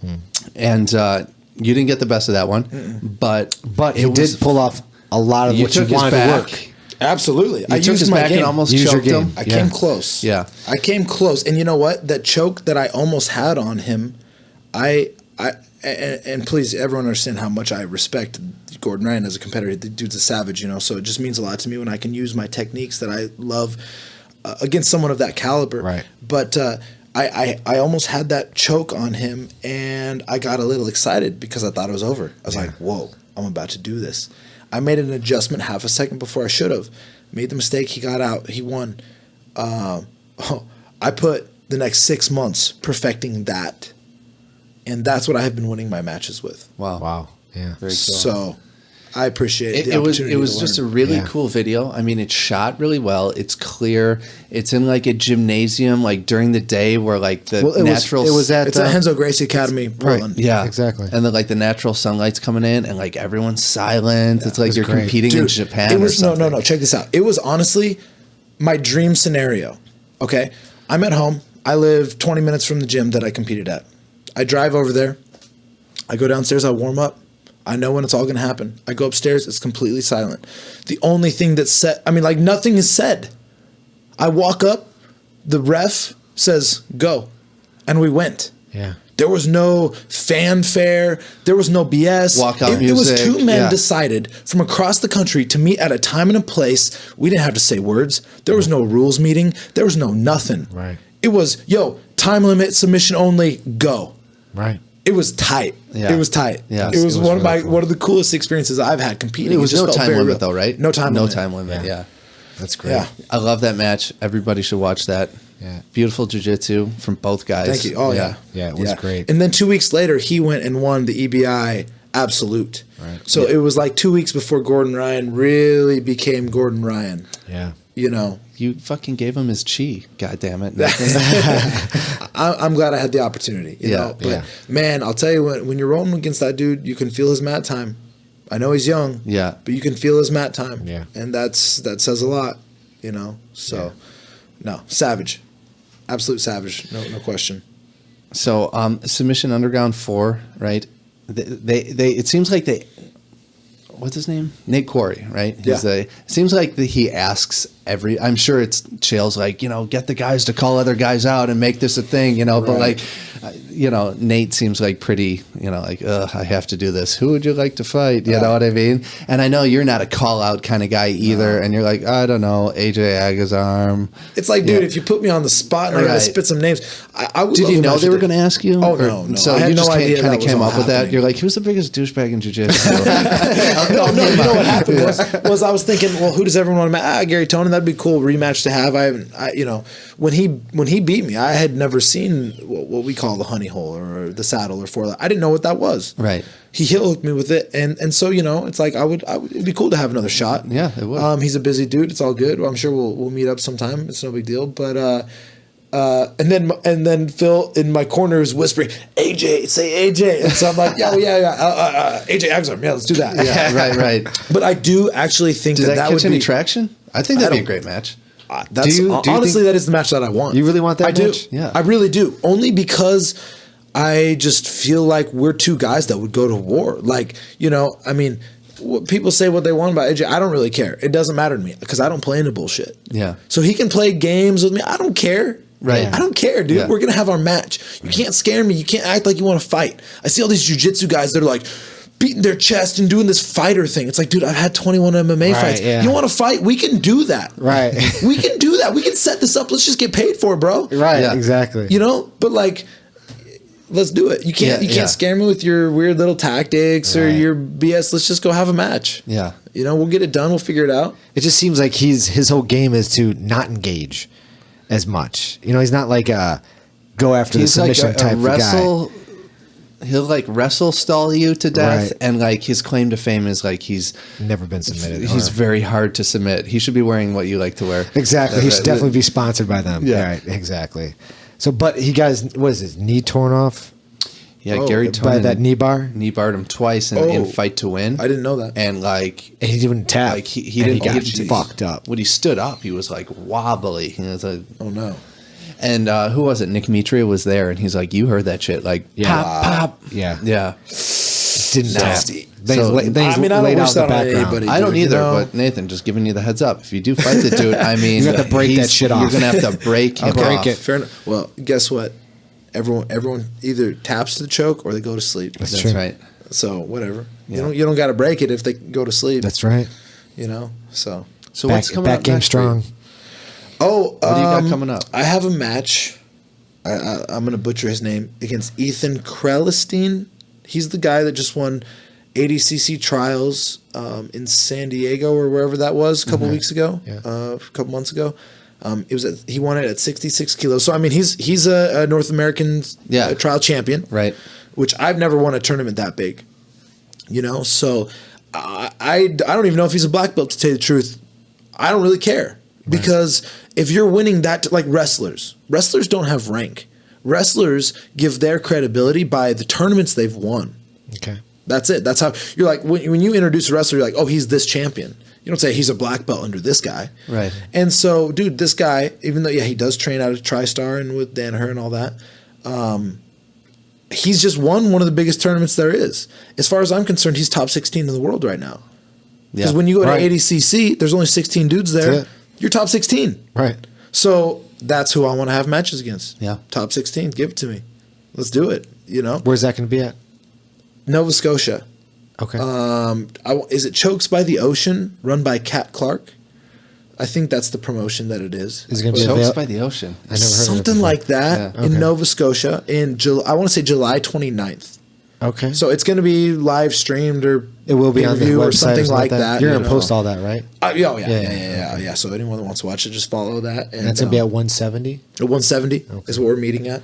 And you didn't get the best of that one, but he did pull off a lot of what you wanted to work. Absolutely. I took his back and almost choked him. I came close. Yeah. I came close. And you know what? That choke that I almost had on him, and please, everyone understand how much I respect Gordon Ryan as a competitor. The dude's a savage, so it just means a lot to me when I can use my techniques that I love against someone of that caliber. Right. But I almost had that choke on him, and I got a little excited because I thought it was over. I was like, whoa, I'm about to do this. I made an adjustment half a second before I should have. Made the mistake. He got out. He won. I put the next 6 months perfecting that. And that's what I have been winning my matches with. Wow. Yeah. Very cool. So I appreciate the It was opportunity to just a learn. really cool video. I mean, it's shot really well. It's clear. It's in like a gymnasium, like during the day, where like the natural. It was at It's at Henzo Gracie Academy, Portland. yeah, Exactly. And then like the natural sunlight's coming in, and like everyone's silent. It's like was you're great. competing in Dude, Japan. It or was no. something. Check this out. It was honestly my dream scenario. Okay, I'm at home. I live 20 minutes from the gym that I competed at. I drive over there. I go downstairs. I warm up. I know when it's all going to happen. I go upstairs. It's completely silent. The only thing that's said, nothing is said. I walk up. The ref says, go. And we went. Yeah. There was no fanfare. There was no BS. Walkout It was music, 2 men yeah. decided from across the country to meet at a time and a place. We didn't have to say words. There was no rules meeting. There was no nothing. Right. It was, time limit, submission only, go. Right. It was tight. Yeah. It was tight. Yeah. It was, It was one of really cool. one of the coolest experiences I've had competing. It was just no felt time very limit real. though, right? No time limit. No time limit. Yeah. That's great. Yeah. I love that match. Everybody should watch that. Yeah. Beautiful jiu-jitsu from both guys. Thank you. Oh yeah. Yeah, it was great. And then 2 weeks later, he went and won the EBI Absolute. Right. So it was like 2 weeks before Gordon Ryan really became Gordon Ryan. Yeah. You fucking gave him his chi. God damn it. I'm glad I had the opportunity. You know? But man, I'll tell you when you're rolling against that dude, you can feel his mat time. I know he's young. Yeah. But you can feel his mat time. Yeah. And that says a lot. So no, savage. Absolute savage. No question. So, Submission Underground 4, right? They it seems like they, what's his name? Nate Quarry, right? Yeah. It seems like he asks I'm sure it's Chael's like, get the guys to call other guys out and make this a thing, but Right. Nate seems like pretty, like, I have to do this. Who would you like to fight? You know what I mean? And I know you're not a call out kind of guy either. And you're like, I don't know, AJ Agazarm. It's like, dude, if you put me on the spot and I gotta Right. spit some names, I would. Did love you him know after they were that. going to ask you? Oh, Or- no. So I had you just no idea kind that of was came all up with that. happening. You're like, who's the biggest douchebag in jiu-jitsu? No, you know what happened was I was thinking, well, who does everyone want to match? Gary Tonin, that'd be a cool rematch to have. When he beat me, I had never seen what we call the honey hole or the saddle or forelock. I didn't know what that was. Right. He heel hooked me with it, and so it's like it'd be cool to have another shot. Yeah, it would. He's a busy dude. It's all good. I'm sure we'll meet up sometime. It's no big deal. But and then Phil in my corner is whispering, AJ, say AJ. And so I'm like, yeah. AJ Agazarm, let's do that. Yeah, right. But I do actually think Did that that catch would any be traction? I think that'd be a don't- great match. That's Do you honestly think- that is the match that I want. You really want that I do. match? Yeah. I really do. Only because I just feel like we're two guys that would go to war. Like, people say what they want about AJ. I don't really care. It doesn't matter to me because I don't play into bullshit. Yeah. So he can play games with me. I don't care. Right. I don't care, dude. Yeah. We're gonna have our match. You can't scare me. You can't act like you want to fight. I see all these jiu-jitsu guys that are like beating their chest and doing this fighter thing. It's like, dude, I've had 21 MMA fights. yeah. You want to fight? We can do that. Right. We can do that. We can set this up. Let's just get paid for it, bro. Right. Yeah. Exactly. But like, let's do it. You can't Yeah. scare me with your weird little tactics or Right. your BS. Let's just go have a match. Yeah. We'll get it done. We'll figure it out. It just seems like his whole game is to not engage as much. He's not like a go after the He's like submission a type of guy. wrestle. He'll like wrestle stall you to death, Right. and like his claim to fame is like he's Never been submitted. he's or- very hard to submit. He should be wearing what you like to wear. Exactly. He should definitely be sponsored by them. Yeah. Right. Exactly. So, but he got what is his knee torn off Yeah, Gary by Tonin that knee bar? knee barred him twice in Oh. Fight to Win. I didn't know that. And like And he didn't tap. like he and didn't he got he- fucked up. When he stood up, he was like wobbly. It's like, Oh no. and who was it? Nick Mitria was there, and he's like, "You heard that shit? Like Yeah. pop, pop." Yeah. Yeah. Didn't tap. Nasty. Then So- he's then he's I mean, I don't laid wish out in the that on background. anybody. I don't Dude, either, you know? but Nathan, just giving you the heads up. If you do fight the dude, I mean, You have to break that shit off. You're gonna have to break him break off. it. Fair enough. Well, guess what? Everyone either taps to the choke or they go to sleep. That's true. right. So whatever. Yeah. You don't got to break it if they go to sleep. That's right. You know. So So Back, what's coming back up game next for you? strong. what do you got coming up? I have a match. I'm going to butcher his name against Ethan Krelestein. He's the guy that just won ADCC trials in San Diego or wherever that was a couple weeks ago, Yeah. a couple months ago. He won it at 66 kilos. So I mean, he's a North American trial champion, Right. Which I've never won a tournament that big, you know. So I don't even know if he's a black belt, to tell you the truth. I don't really care because if you're winning that, like wrestlers don't have rank. Wrestlers give their credibility by the tournaments they've won. Okay. That's it. That's how you're like when you introduce a wrestler, you're like, oh, he's this champion. You don't say he's a black belt under this guy. Right. And so, dude, this guy, even though he does train out of TriStar and with Danaher and all that, he's just won one of the biggest tournaments there is. As far as I'm concerned, he's top 16 in the world right now. Because when you go to ADCC, there's only 16 dudes there. That's it. You're top 16. Right. So that's who I want to have matches against. Yeah. Top 16. Give it to me. Let's do it. You know? Where's that going to be at? Nova Scotia. Okay. Is it Chokes by the Ocean, run by Kat Clark? I think that's the promotion that it is. Is it going to be Chokes available? by the Ocean. I never heard of it Something before. like that Yeah. in Okay. Nova Scotia in I want to say July 29th. Okay. So it's going to be live streamed or it will be on the pay-per-view website or something like that. that. You're you going to know. post all that, right? Yeah. So anyone that wants to watch it, just follow that. And that's going to be at 170? At 170 is what we're meeting at.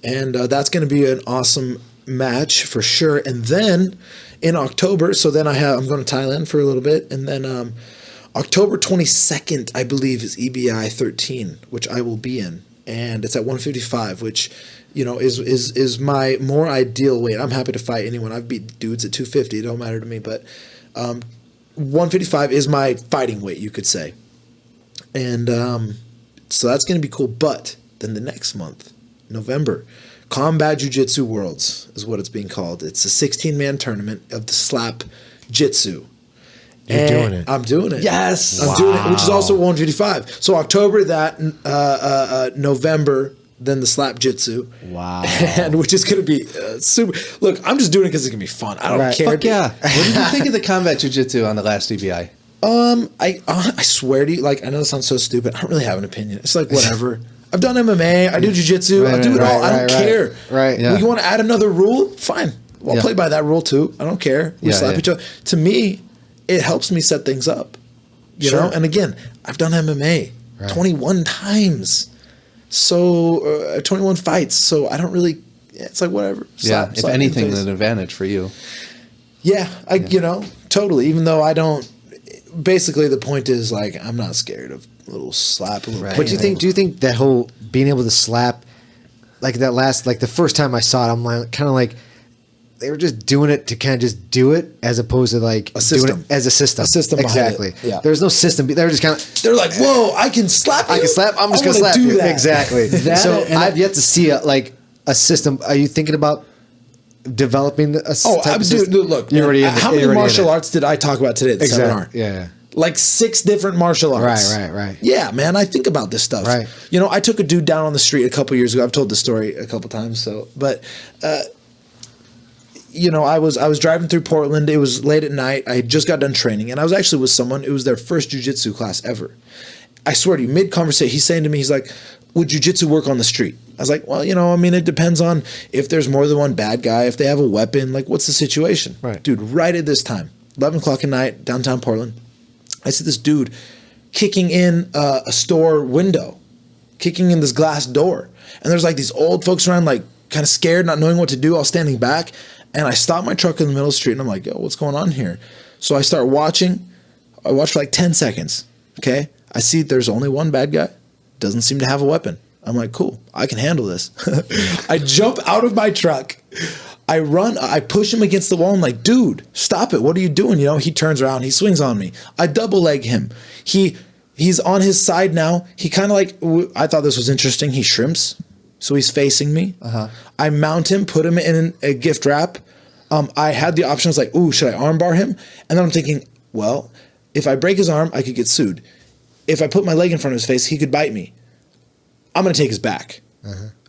And that's going to be an awesome match for sure. And then in October, so then I'm going to Thailand for a little bit. And then October 22nd, I believe, is EBI 13, which I will be in. And it's at 155, which, you know, is my more ideal weight. I'm happy to fight anyone. I've beat dudes at 250. It don't matter to me. But 155 is my fighting weight, you could say. And so that's going to be cool. But then the next month, November, Combat Jiu-Jitsu Worlds is what it's being called. It's a 16-man tournament of the slap jitsu. You're doing it. I'm doing it. Yes. I'm doing it, which is also 155. So October, November, then the slap jitsu. Wow. And which is going to be super. Look, I'm just doing it because it's going to be fun. I don't Right. care. Fuck yeah. What did you think of the combat jiu-jitsu on the last EBI? I swear to you, like, I know this sounds so stupid. I don't really have an opinion. It's like, whatever. I've done MMA. I do jiu-jitsu. I do it all. I don't care. Right. Yeah. Well, you want to add another rule? Fine. I'll Yeah. play by that rule too. I don't care. We Yeah, slap yeah. each other. To me, it helps me set things up. You Sure. know? And again, I've done MMA 21 times. So 21 fights. So I don't really. It's like whatever. Yeah. If slap anything, in the face. an advantage for you. Yeah, you know, totally. Even though I don't. Basically, the point is like I'm not scared of a little slap. A little Right. But do you think that whole being able to slap, like that last, like the first time I saw it, I'm like, kind of like, they were just doing it to kind of just do it as opposed to like A system. doing it as a system. A system behind it. Exactly. Yeah. There's no system. They were just kind of, They're like, whoa, I can slap you. I can slap. I'm just I going to wanna slap do you. that. Exactly. That So and I've yet to see a system. Are you thinking about developing a Oh, type of dude, system? look, You're already in how it. many You're already in martial it. arts did I talk about today at the seminar? Exactly. Yeah. Like 6 different martial arts. Right. Yeah, man, I think about this stuff. Right. You know, I took a dude down on the street a couple years ago. I've told the story a couple times. But you know, I was driving through Portland. It was late at night. I had just got done training, and I was actually with someone. It was their first jiu-jitsu class ever. I swear to you, mid-conversation, he's saying to me, he's like, would jiu-jitsu work on the street? I was like, well, you know, I mean, it depends on if there's more than one bad guy, if they have a weapon, like what's the situation? Right. Dude, right at this time, 11 o'clock at night, downtown Portland, I see this dude kicking in a store window, kicking in this glass door. And there's like these old folks around, like kind of scared, not knowing what to do, all standing back. And I stop my truck in the middle of the street and I'm like, yo, what's going on here? So I start watching. I watch for like 10 seconds. Okay. I see there's only one bad guy. Doesn't seem to have a weapon. I'm like, cool, I can handle this. I jump out of my truck. I run, I push him against the wall. I'm like, dude, stop it. What are you doing? You know, he turns around, he swings on me. I double leg him. He's on his side now. He kind of like, I thought this was interesting. He shrimps. So he's facing me. I mount him, put him in a gift wrap. I had the option. I was like, ooh, should I armbar him? And then I'm thinking, well, if I break his arm, I could get sued. If I put my leg in front of his face, he could bite me. I'm going to take his back.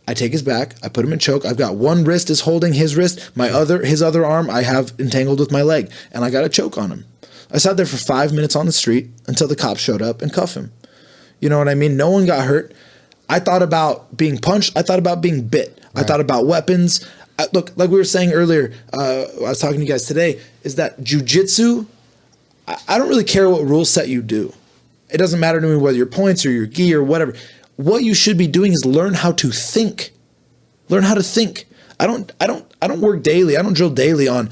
I take his back. I put him in choke. I've got one wrist is holding his wrist. His other arm I have entangled with my leg, and I got a choke on him. I sat there for 5 minutes on the street until the cops showed up and cuffed him. You know what I mean? No one got hurt. I thought about being punched. I thought about being bit. Right. I thought about weapons. Look, like we were saying earlier, I was talking to you guys today, is that jiu-jitsu, I don't really care what rule set you do. It doesn't matter to me whether your points or your gi or whatever. What you should be doing is learn how to think. Learn how to think. I don't work daily. I don't drill daily on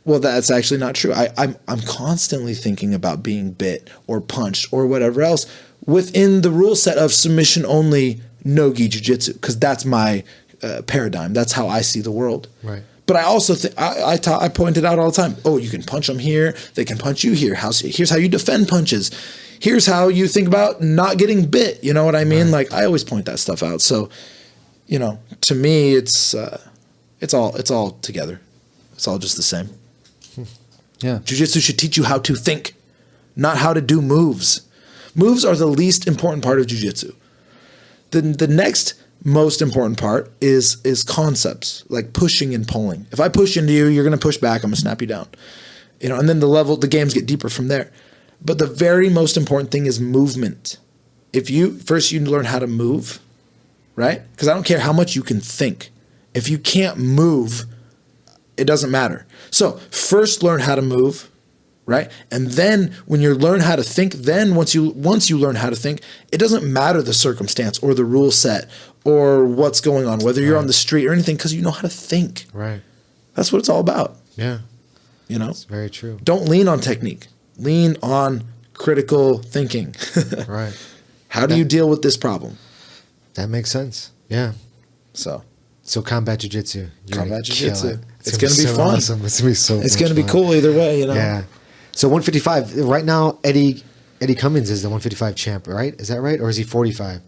well, that's actually not true. I'm constantly thinking about being bit or punched or whatever else within the rule set of submission only no-gi jiu-jitsu, because that's my paradigm. That's how I see the world. Right. But I also think I pointed out all the time. Oh, you can punch them here. They can punch you here. Here's how you defend punches. Here's how you think about not getting bit. You know what I mean? Right. Like I always point that stuff out. So, you know, to me, it's all together. It's all just the same. Yeah. Jiu-jitsu should teach you how to think, not how to do moves. Moves are the least important part of jiu-jitsu. The next most important part is concepts, like pushing and pulling. If I push into you, you're going to push back. I'm going to snap you down. You know, and then the games get deeper from there. But the very most important thing is movement. If you learn how to move, right? Because I don't care how much you can think. If you can't move, it doesn't matter. So first learn how to move, right? And then when you learn how to think, then once you learn how to think, it doesn't matter the circumstance or the rule set or what's going on, whether you're on the street or anything, because you know how to think. Right. That's what it's all about. Yeah. You know? That's very true. Don't lean on technique. Lean on critical thinking. Right. How do you deal with this problem? That makes sense. Yeah. So combat jiu-jitsu. Combat jiu-jitsu. It. It's going to be so fun. Awesome. It's going to be so It's going to be cool either way, you know? Yeah. So 155. Right now, Eddie Cummins is the 155 champ, right? Is that right? Or is he 45?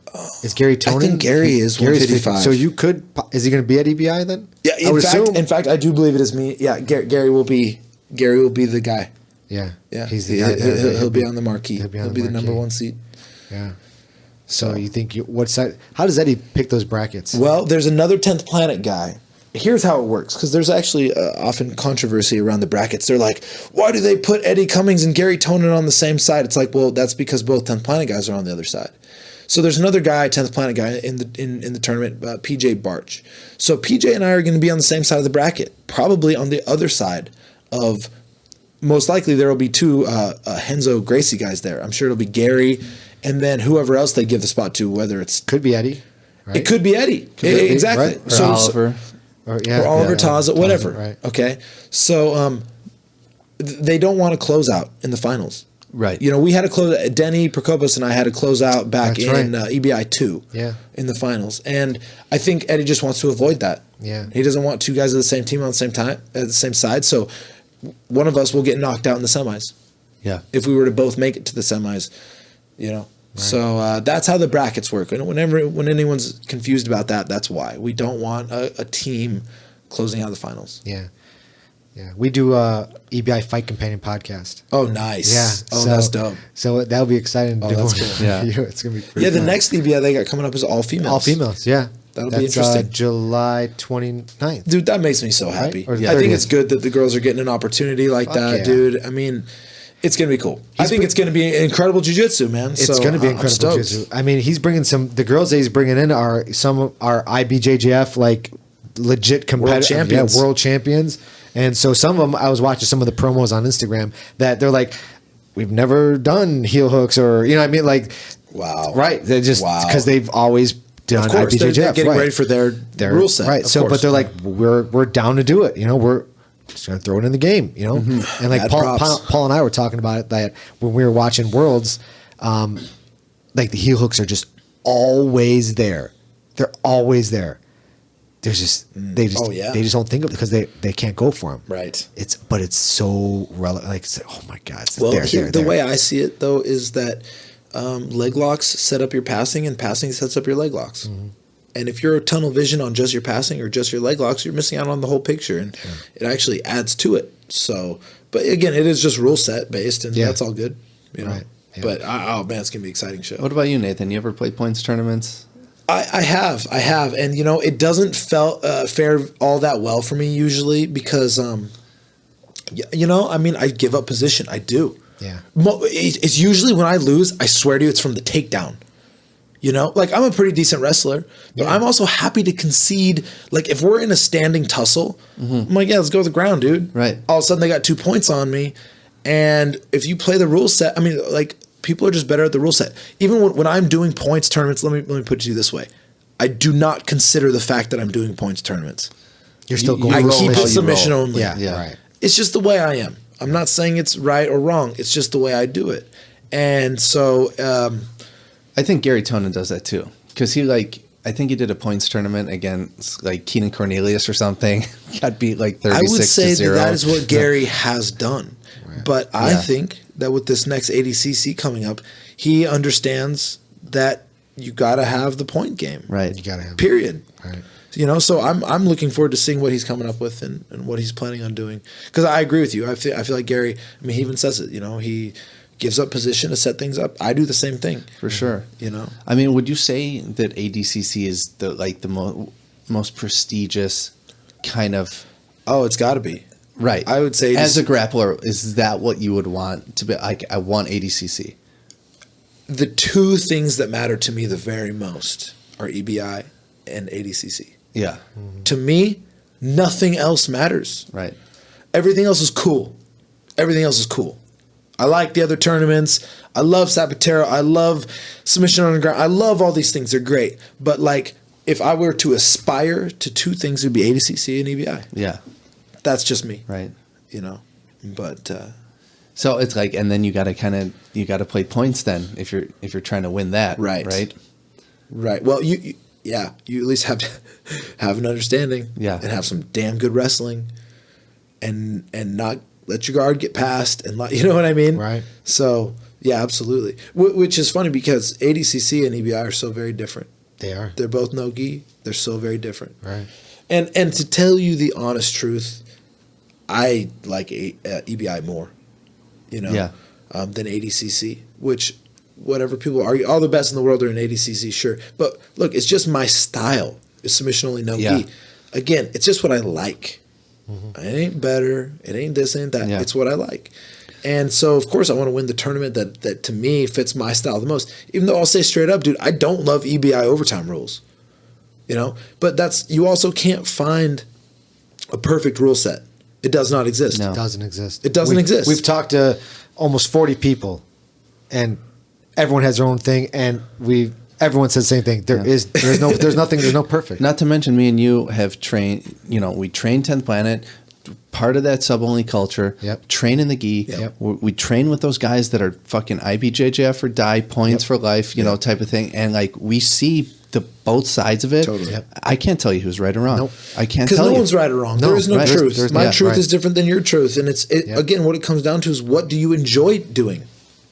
Is Gary Tonin? I think Gary is Gary's 155. So you could, is he going to be Eddie BI then? Yeah, in fact, I do believe it is me. Yeah, Gary will be the guy. Yeah. Yeah. He's the guy. He'll be on the marquee. He'll be the number one seed. Yeah. So you think what side? How does Eddie pick those brackets? Well, there's another 10th Planet guy. Here's how it works, because there's actually often controversy around the brackets. They're like, why do they put Eddie Cummings and Gary Tonin on the same side? It's like, well, that's because both 10th Planet guys are on the other side. So there's another guy, 10th Planet guy in the tournament, PJ Barch. So PJ and I are going to be on the same side of the bracket, probably on the other side of. Most likely there will be two Henzo Gracie guys there. I'm sure it'll be Gary, and then whoever else they give the spot to, whether it's could be Eddie. Right? It could be Eddie. Exactly. Right? Or Oliver. Or Oliver Taza, whatever. Right. Okay. So they don't want to close out in the finals. Right. You know, we had a close. Denny Prokopis and I had a close out back That's in right. EBI 2 in the finals. And I think Eddie just wants to avoid that. Yeah. He doesn't want two guys of the same team on the same time, at the same side. So one of us will get knocked out in the semis. Yeah. If we were to both make it to the semis, you know. Right. So that's how the brackets work. And when anyone's confused about that, that's why. We don't want a team closing out the finals. Yeah. Yeah. We do EBI Fight Companion podcast. Oh, nice. Yeah. Oh, that's dope. So that'll be exciting to do. That's cool. Yeah. It's going to be pretty the fun. next EBI they got coming up is all females. All females, yeah. That'll be interesting. July 29th. Dude, that makes me so happy. Right? I think it's good that the girls are getting an opportunity like that, yeah. dude. I mean, it's going to be cool. I think it's going to be incredible jiu-jitsu, man. It's going to be incredible jiu-jitsu. I mean, he's bringing the girls that he's bringing in are IBJJF, like legit competitive world champions. And so some of them, I was watching some of the promos on Instagram that they're like, we've never done heel hooks or, you know what I mean? Like, wow. Right. They're just because they've always done IBJJF. They're getting ready for their rule set. Right. So, but they're like, we're down to do it. You know, we're just going to throw it in the game, you know? Mm-hmm. And like Paul and I were talking about it, that when we were watching Worlds, like the heel hooks are just always there. They're always there. There's just they just don't think of it because they can't go for them. Right. But it's so relevant. Like, oh my God. It's the way I see it though is that leg locks set up your passing, and passing sets up your leg locks. Mm-hmm. And if you're tunnel vision on just your passing or just your leg locks, you're missing out on the whole picture, and it actually adds to it. So, but again, it is just rule set based, and that's all good, you know. Right. Yeah. But man, it's gonna be an exciting show. What about you, Nathan? You ever play points tournaments? I have, and it doesn't fare all that well for me usually because, I give up position. I do. Yeah. It's usually when I lose, I swear to you, it's from the takedown. Like I'm a pretty decent wrestler, but I'm also happy to concede. Like if we're in a standing tussle, I'm like, yeah, let's go to the ground, dude. Right. All of a sudden they got 2 points on me. And if you play the rule set, I mean, like people are just better at the rule set. Even when I'm doing points tournaments, let me put it to you this way. I do not consider the fact that I'm doing points tournaments. You're still going. I roll keep how it you submission roll. only. Yeah. Right. It's just the way I am. I'm not saying it's right or wrong. It's just the way I do it. And so, I think Gary Tonin does that too. Because I think he did a points tournament against like Keenan Cornelius or something. Got beat like 36 I would say to 0. that is what Gary has done. But I Yeah. think that with this next ADCC coming up, he understands that you got to have the point game. Right. You gotta have. Period. Right. So I'm looking forward to seeing what he's coming up with and what he's planning on doing. Because I agree with you. I feel like Gary. I mean, he even says it. He gives up position to set things up. I do the same thing. For sure. I mean, would you say that ADCC is the most prestigious kind of? Oh, it's got to be. Right. I would say as a grappler, is that what you would want to be? Like, I want ADCC. The two things that matter to me the very most are EBI and ADCC. Yeah. To me, nothing else matters. Right. Everything else is cool. Everything else is cool. I like the other tournaments. I love Zapatero. I love submission on the ground. I love all these things. They're great. But like, if I were to aspire to two things, it would be ADCC and EBI. Yeah. That's just me. Right. But so it's like, and then you got to play points then if you're trying to win that. Right. Right. Well, you at least have to have an understanding. Yeah. And have some damn good wrestling, and not let your guard get past, and you know what I mean. Right. So yeah, absolutely. Which is funny because ADCC and EBI are so very different. They are. They're both no-gi. They're so very different. Right. And to tell you the honest truth, I like EBI more, Yeah. Than ADCC, which whatever people argue, all the best in the world are in ADCC, sure. But look, it's just my style. It's submission only, no Yeah. gi. Again, it's just what I like. It ain't better. It ain't this, ain't that. Yeah. It's what I like. And so, of course, I want to win the tournament that to me fits my style the most. Even though I'll say straight up, dude, I don't love EBI overtime rules. But you also can't find a perfect rule set. It does not exist. No. It doesn't exist. It doesn't exist. We've talked to almost 40 people, and everyone has their own thing, and everyone says the same thing. There's no perfect. Not to mention, me and you have trained. We train 10th Planet. Part of that sub-only culture. Yep. Train in the gi. Yep. We train with those guys that are fucking IBJJF or die points for life, type of thing. And like we see both sides of it. Totally. Yep. I can't tell you who's right or wrong. Nope. I can't Because tell no you. one's right or wrong. No, there is no right. truth. There's My yeah, truth right. is different than your truth. And again, what it comes down to is what do you enjoy doing?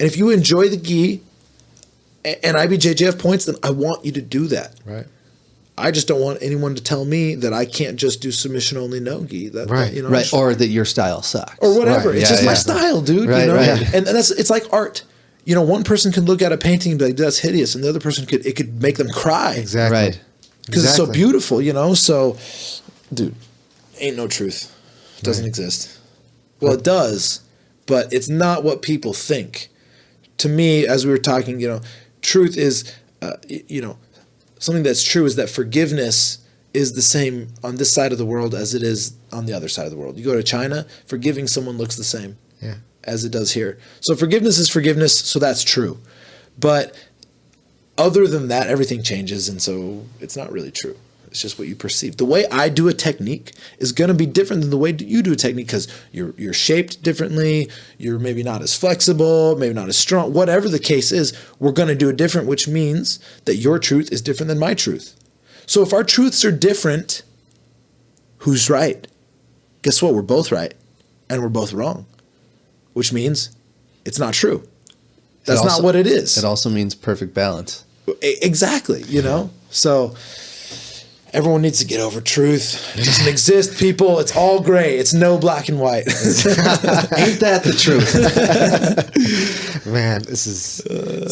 And if you enjoy the gi and IBJJF points, then I want you to do that. Right. I just don't want anyone to tell me that I can't just do submission only no gi. Right. Right. Or that your style sucks. or whatever. Right. It's Yeah, just my yeah. style, dude. Right, right. And it's like art. One person can look at a painting and be like, "That's hideous," and the other person could make them cry. Exactly. Right. Because it's so Exactly. beautiful, So, dude, ain't no truth. It doesn't exist. Well, it does, but it's not what people think. To me, as we were talking, truth is, something that's true is that forgiveness is the same on this side of the world as it is on the other side of the world. You go to China, forgiving someone looks the same Yeah. as it does here. So forgiveness is forgiveness, so that's true. But other than that, everything changes, and so it's not really true. It's just what you perceive. The way I do a technique is going to be different than the way you do a technique because you're shaped differently. You're maybe not as flexible, maybe not as strong. Whatever the case is, we're going to do it different, which means that your truth is different than my truth. So if our truths are different, who's right? Guess what? We're both right, and we're both wrong, which means it's not true. That's not what it is. It also means perfect balance. Exactly, So everyone needs to get over truth. It doesn't exist, people. It's all gray. It's no black and white. Ain't that the truth? Man, this is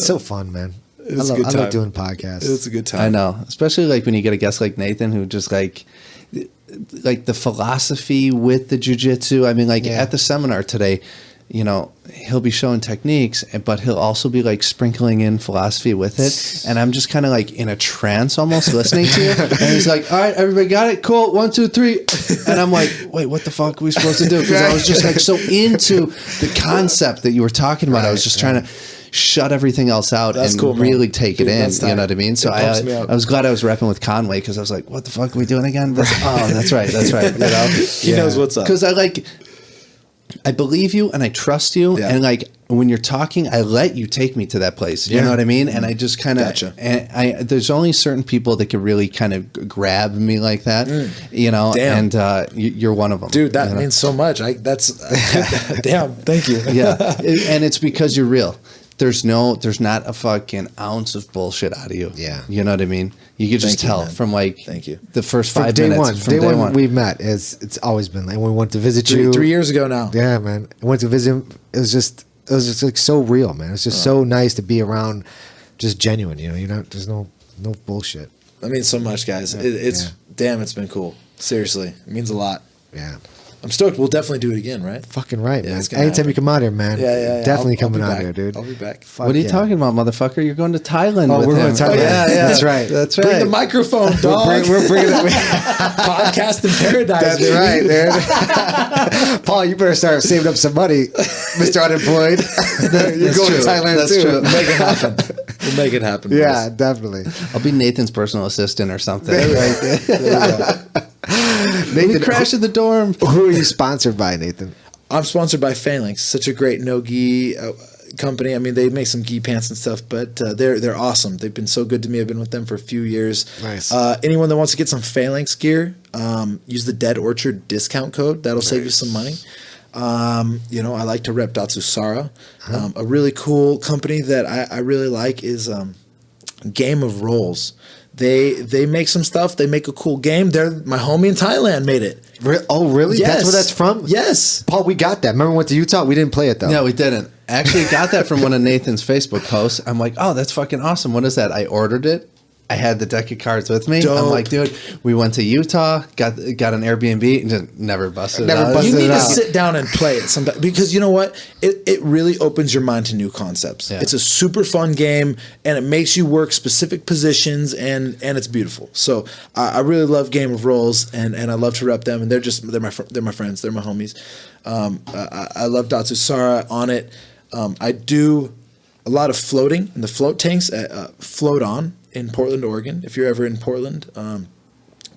so fun, man. It was a good I time. love doing podcasts. It's a good time. I know, especially like when you get a guest like Nathan who just like the philosophy with the jiu-jitsu. I mean, like Yeah. at the seminar today, you know, he'll be showing techniques, but he'll also be like sprinkling in philosophy with it. And I'm just kind of like in a trance almost listening to you. And he's like, all right, everybody got it? Cool. 1, 2, 3. And I'm like, wait, what the fuck are we supposed to do? Because I was just like so into the concept that you were talking about. I was just trying to shut everything else out That's and cool, man. really take Dude, it in. that's You tight. know what I mean? So It pumps me up. I was glad I was repping with Conway because I was like, what the fuck are we doing again? That's right. You know? He knows what's up. Because I believe you and I trust you. Yeah. And like when you're talking, I let you take me to that place. You Yeah. know what I mean? And I just kind of, Gotcha. there's only certain people that can really kind of grab me like that, you know, Damn. and you're one of them. Dude, that you know? means so much. Damn, thank you. Yeah. And it's because you're real. There's not a fucking ounce of bullshit out of you. Yeah. You know what I mean? You could just Thank you, tell man. from like Thank you. the first From 5 day minutes. one. From Day one we've met. It's always been like when we went to visit you 3 years ago now. Yeah, man. I went to visit him. It was just like so real, man. It's just so nice to be around, just genuine. You know, there's no bullshit. That means so much, guys. It's damn, it's been cool. Seriously, it means a lot. Yeah, I'm stoked. We'll definitely do it again, right? fucking right, Yeah, man. it's gonna Anytime happen. you come out here, man. Yeah. Definitely I'll be coming out back. here, dude. I'll be back. Fuck What are you yeah. talking about, motherfucker? You're going to Thailand Oh, with we're him. going to Thailand. That's right. That's Bring right. the microphone, dog. We're bringing it. Podcast in paradise. That's baby. right, dude. Paul, you better start saving up some money, Mr. Unemployed. You're That's going true. to Thailand That's too. true. Make it happen. We'll make it happen. Yeah, boys. definitely. I'll be Nathan's personal assistant or something. Nathan, Nathan, crash in the dorm. Who are you sponsored by, Nathan? I'm sponsored by Phalanx, such a great no gi company. I mean, they make some gi pants and stuff, but they're awesome. They've been so good to me. I've been with them for a few years. Nice. Anyone that wants to get some Phalanx gear, use the Dead Orchard discount code. That'll save you some money. You know, I like to rep Datsusara. A really cool company that I really like is Game of Rolls. They make some stuff. They make a cool game. My homie in Thailand made it. Oh, really? Yes. That's where that's from? Yes. Paul, we got that. Remember we went to Utah? We didn't play it, though. No, we didn't. I actually got that from one of Nathan's Facebook posts. I'm like, oh, that's fucking awesome. What is that? I ordered it. I had the deck of cards with me. Dope. I'm like, dude, we went to Utah, got an Airbnb, and just never busted Never it out. busted You it need to out. sit down and play it sometime because you know what? It really opens your mind to new concepts. Yeah. It's a super fun game and it makes you work specific positions and it's beautiful. So I really love Game of Rolls and I love to rep them and they're my friends, they're my homies. I love Datsusara on it. I do a lot of floating in the float tanks. Float On in Portland, Oregon. If you're ever in Portland,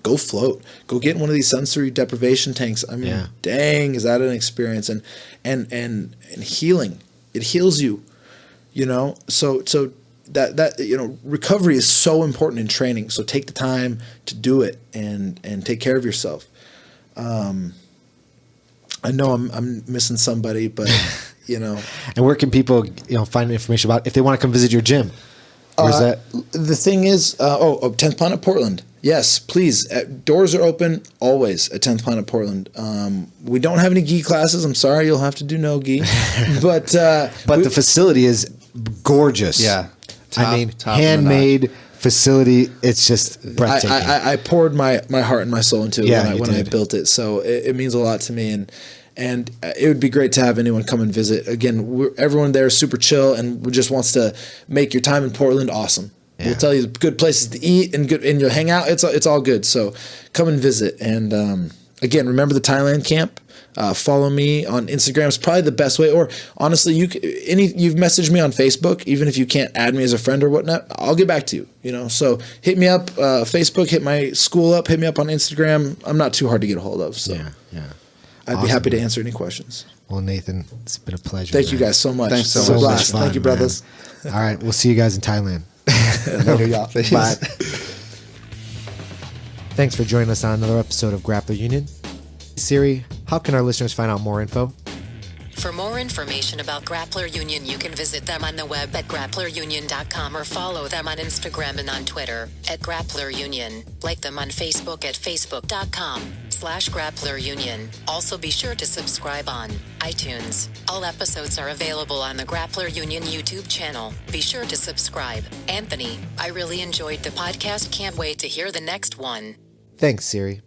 go float. Go get in one of these sensory deprivation tanks. I mean, Yeah. dang, is that an experience? And healing. It heals you. You know, so that you know, recovery is so important in training. So take the time to do it and take care of yourself. I know I'm missing somebody, but you know. And where can people, find information about if they want to come visit your gym? Where's that? The thing is, 10th Planet Portland. Yes, please. Doors are open always at 10th Planet Portland. We don't have any gi classes. I'm sorry, you'll have to do no gi. But The facility is gorgeous. Yeah. I mean, Top handmade facility. It's just breathtaking. I poured my heart and my soul into it Yeah, when I built it. So it means a lot to me, and it would be great to have anyone come and visit. Again, everyone there is super chill and just wants to make your time in Portland awesome. Yeah. We'll tell you good places to eat and you'll hang out. It's all good. So come and visit. And again, remember the Thailand camp. Follow me on Instagram. It's probably the best way. Or honestly, you've messaged me on Facebook. Even if you can't add me as a friend or whatnot, I'll get back to you. You know, so hit me up Facebook. Hit my school up. Hit me up on Instagram. I'm not too hard to get a hold of. So yeah. I'd be Awesome, happy to man. answer any questions. Well, Nathan, it's been a pleasure. Thank you man. guys so much. Thanks so It's a much. blast. Fun, Thank you, man. brothers. All right, we'll see you guys in Thailand. Later, y'all. Bye. Thanks for joining us on another episode of Grappler Union. Siri, how can our listeners find out more info? For more information about Grappler Union, you can visit them on the web at grapplerunion.com or follow them on Instagram and on Twitter at Grappler Union. Like them on Facebook at facebook.com/. facebook.com/Grappler Union. Also be sure to subscribe on iTunes. All episodes are available on the Grappler Union YouTube channel. Be sure to subscribe. Anthony, I really enjoyed the podcast. Can't wait to hear the next one. Thanks, Siri.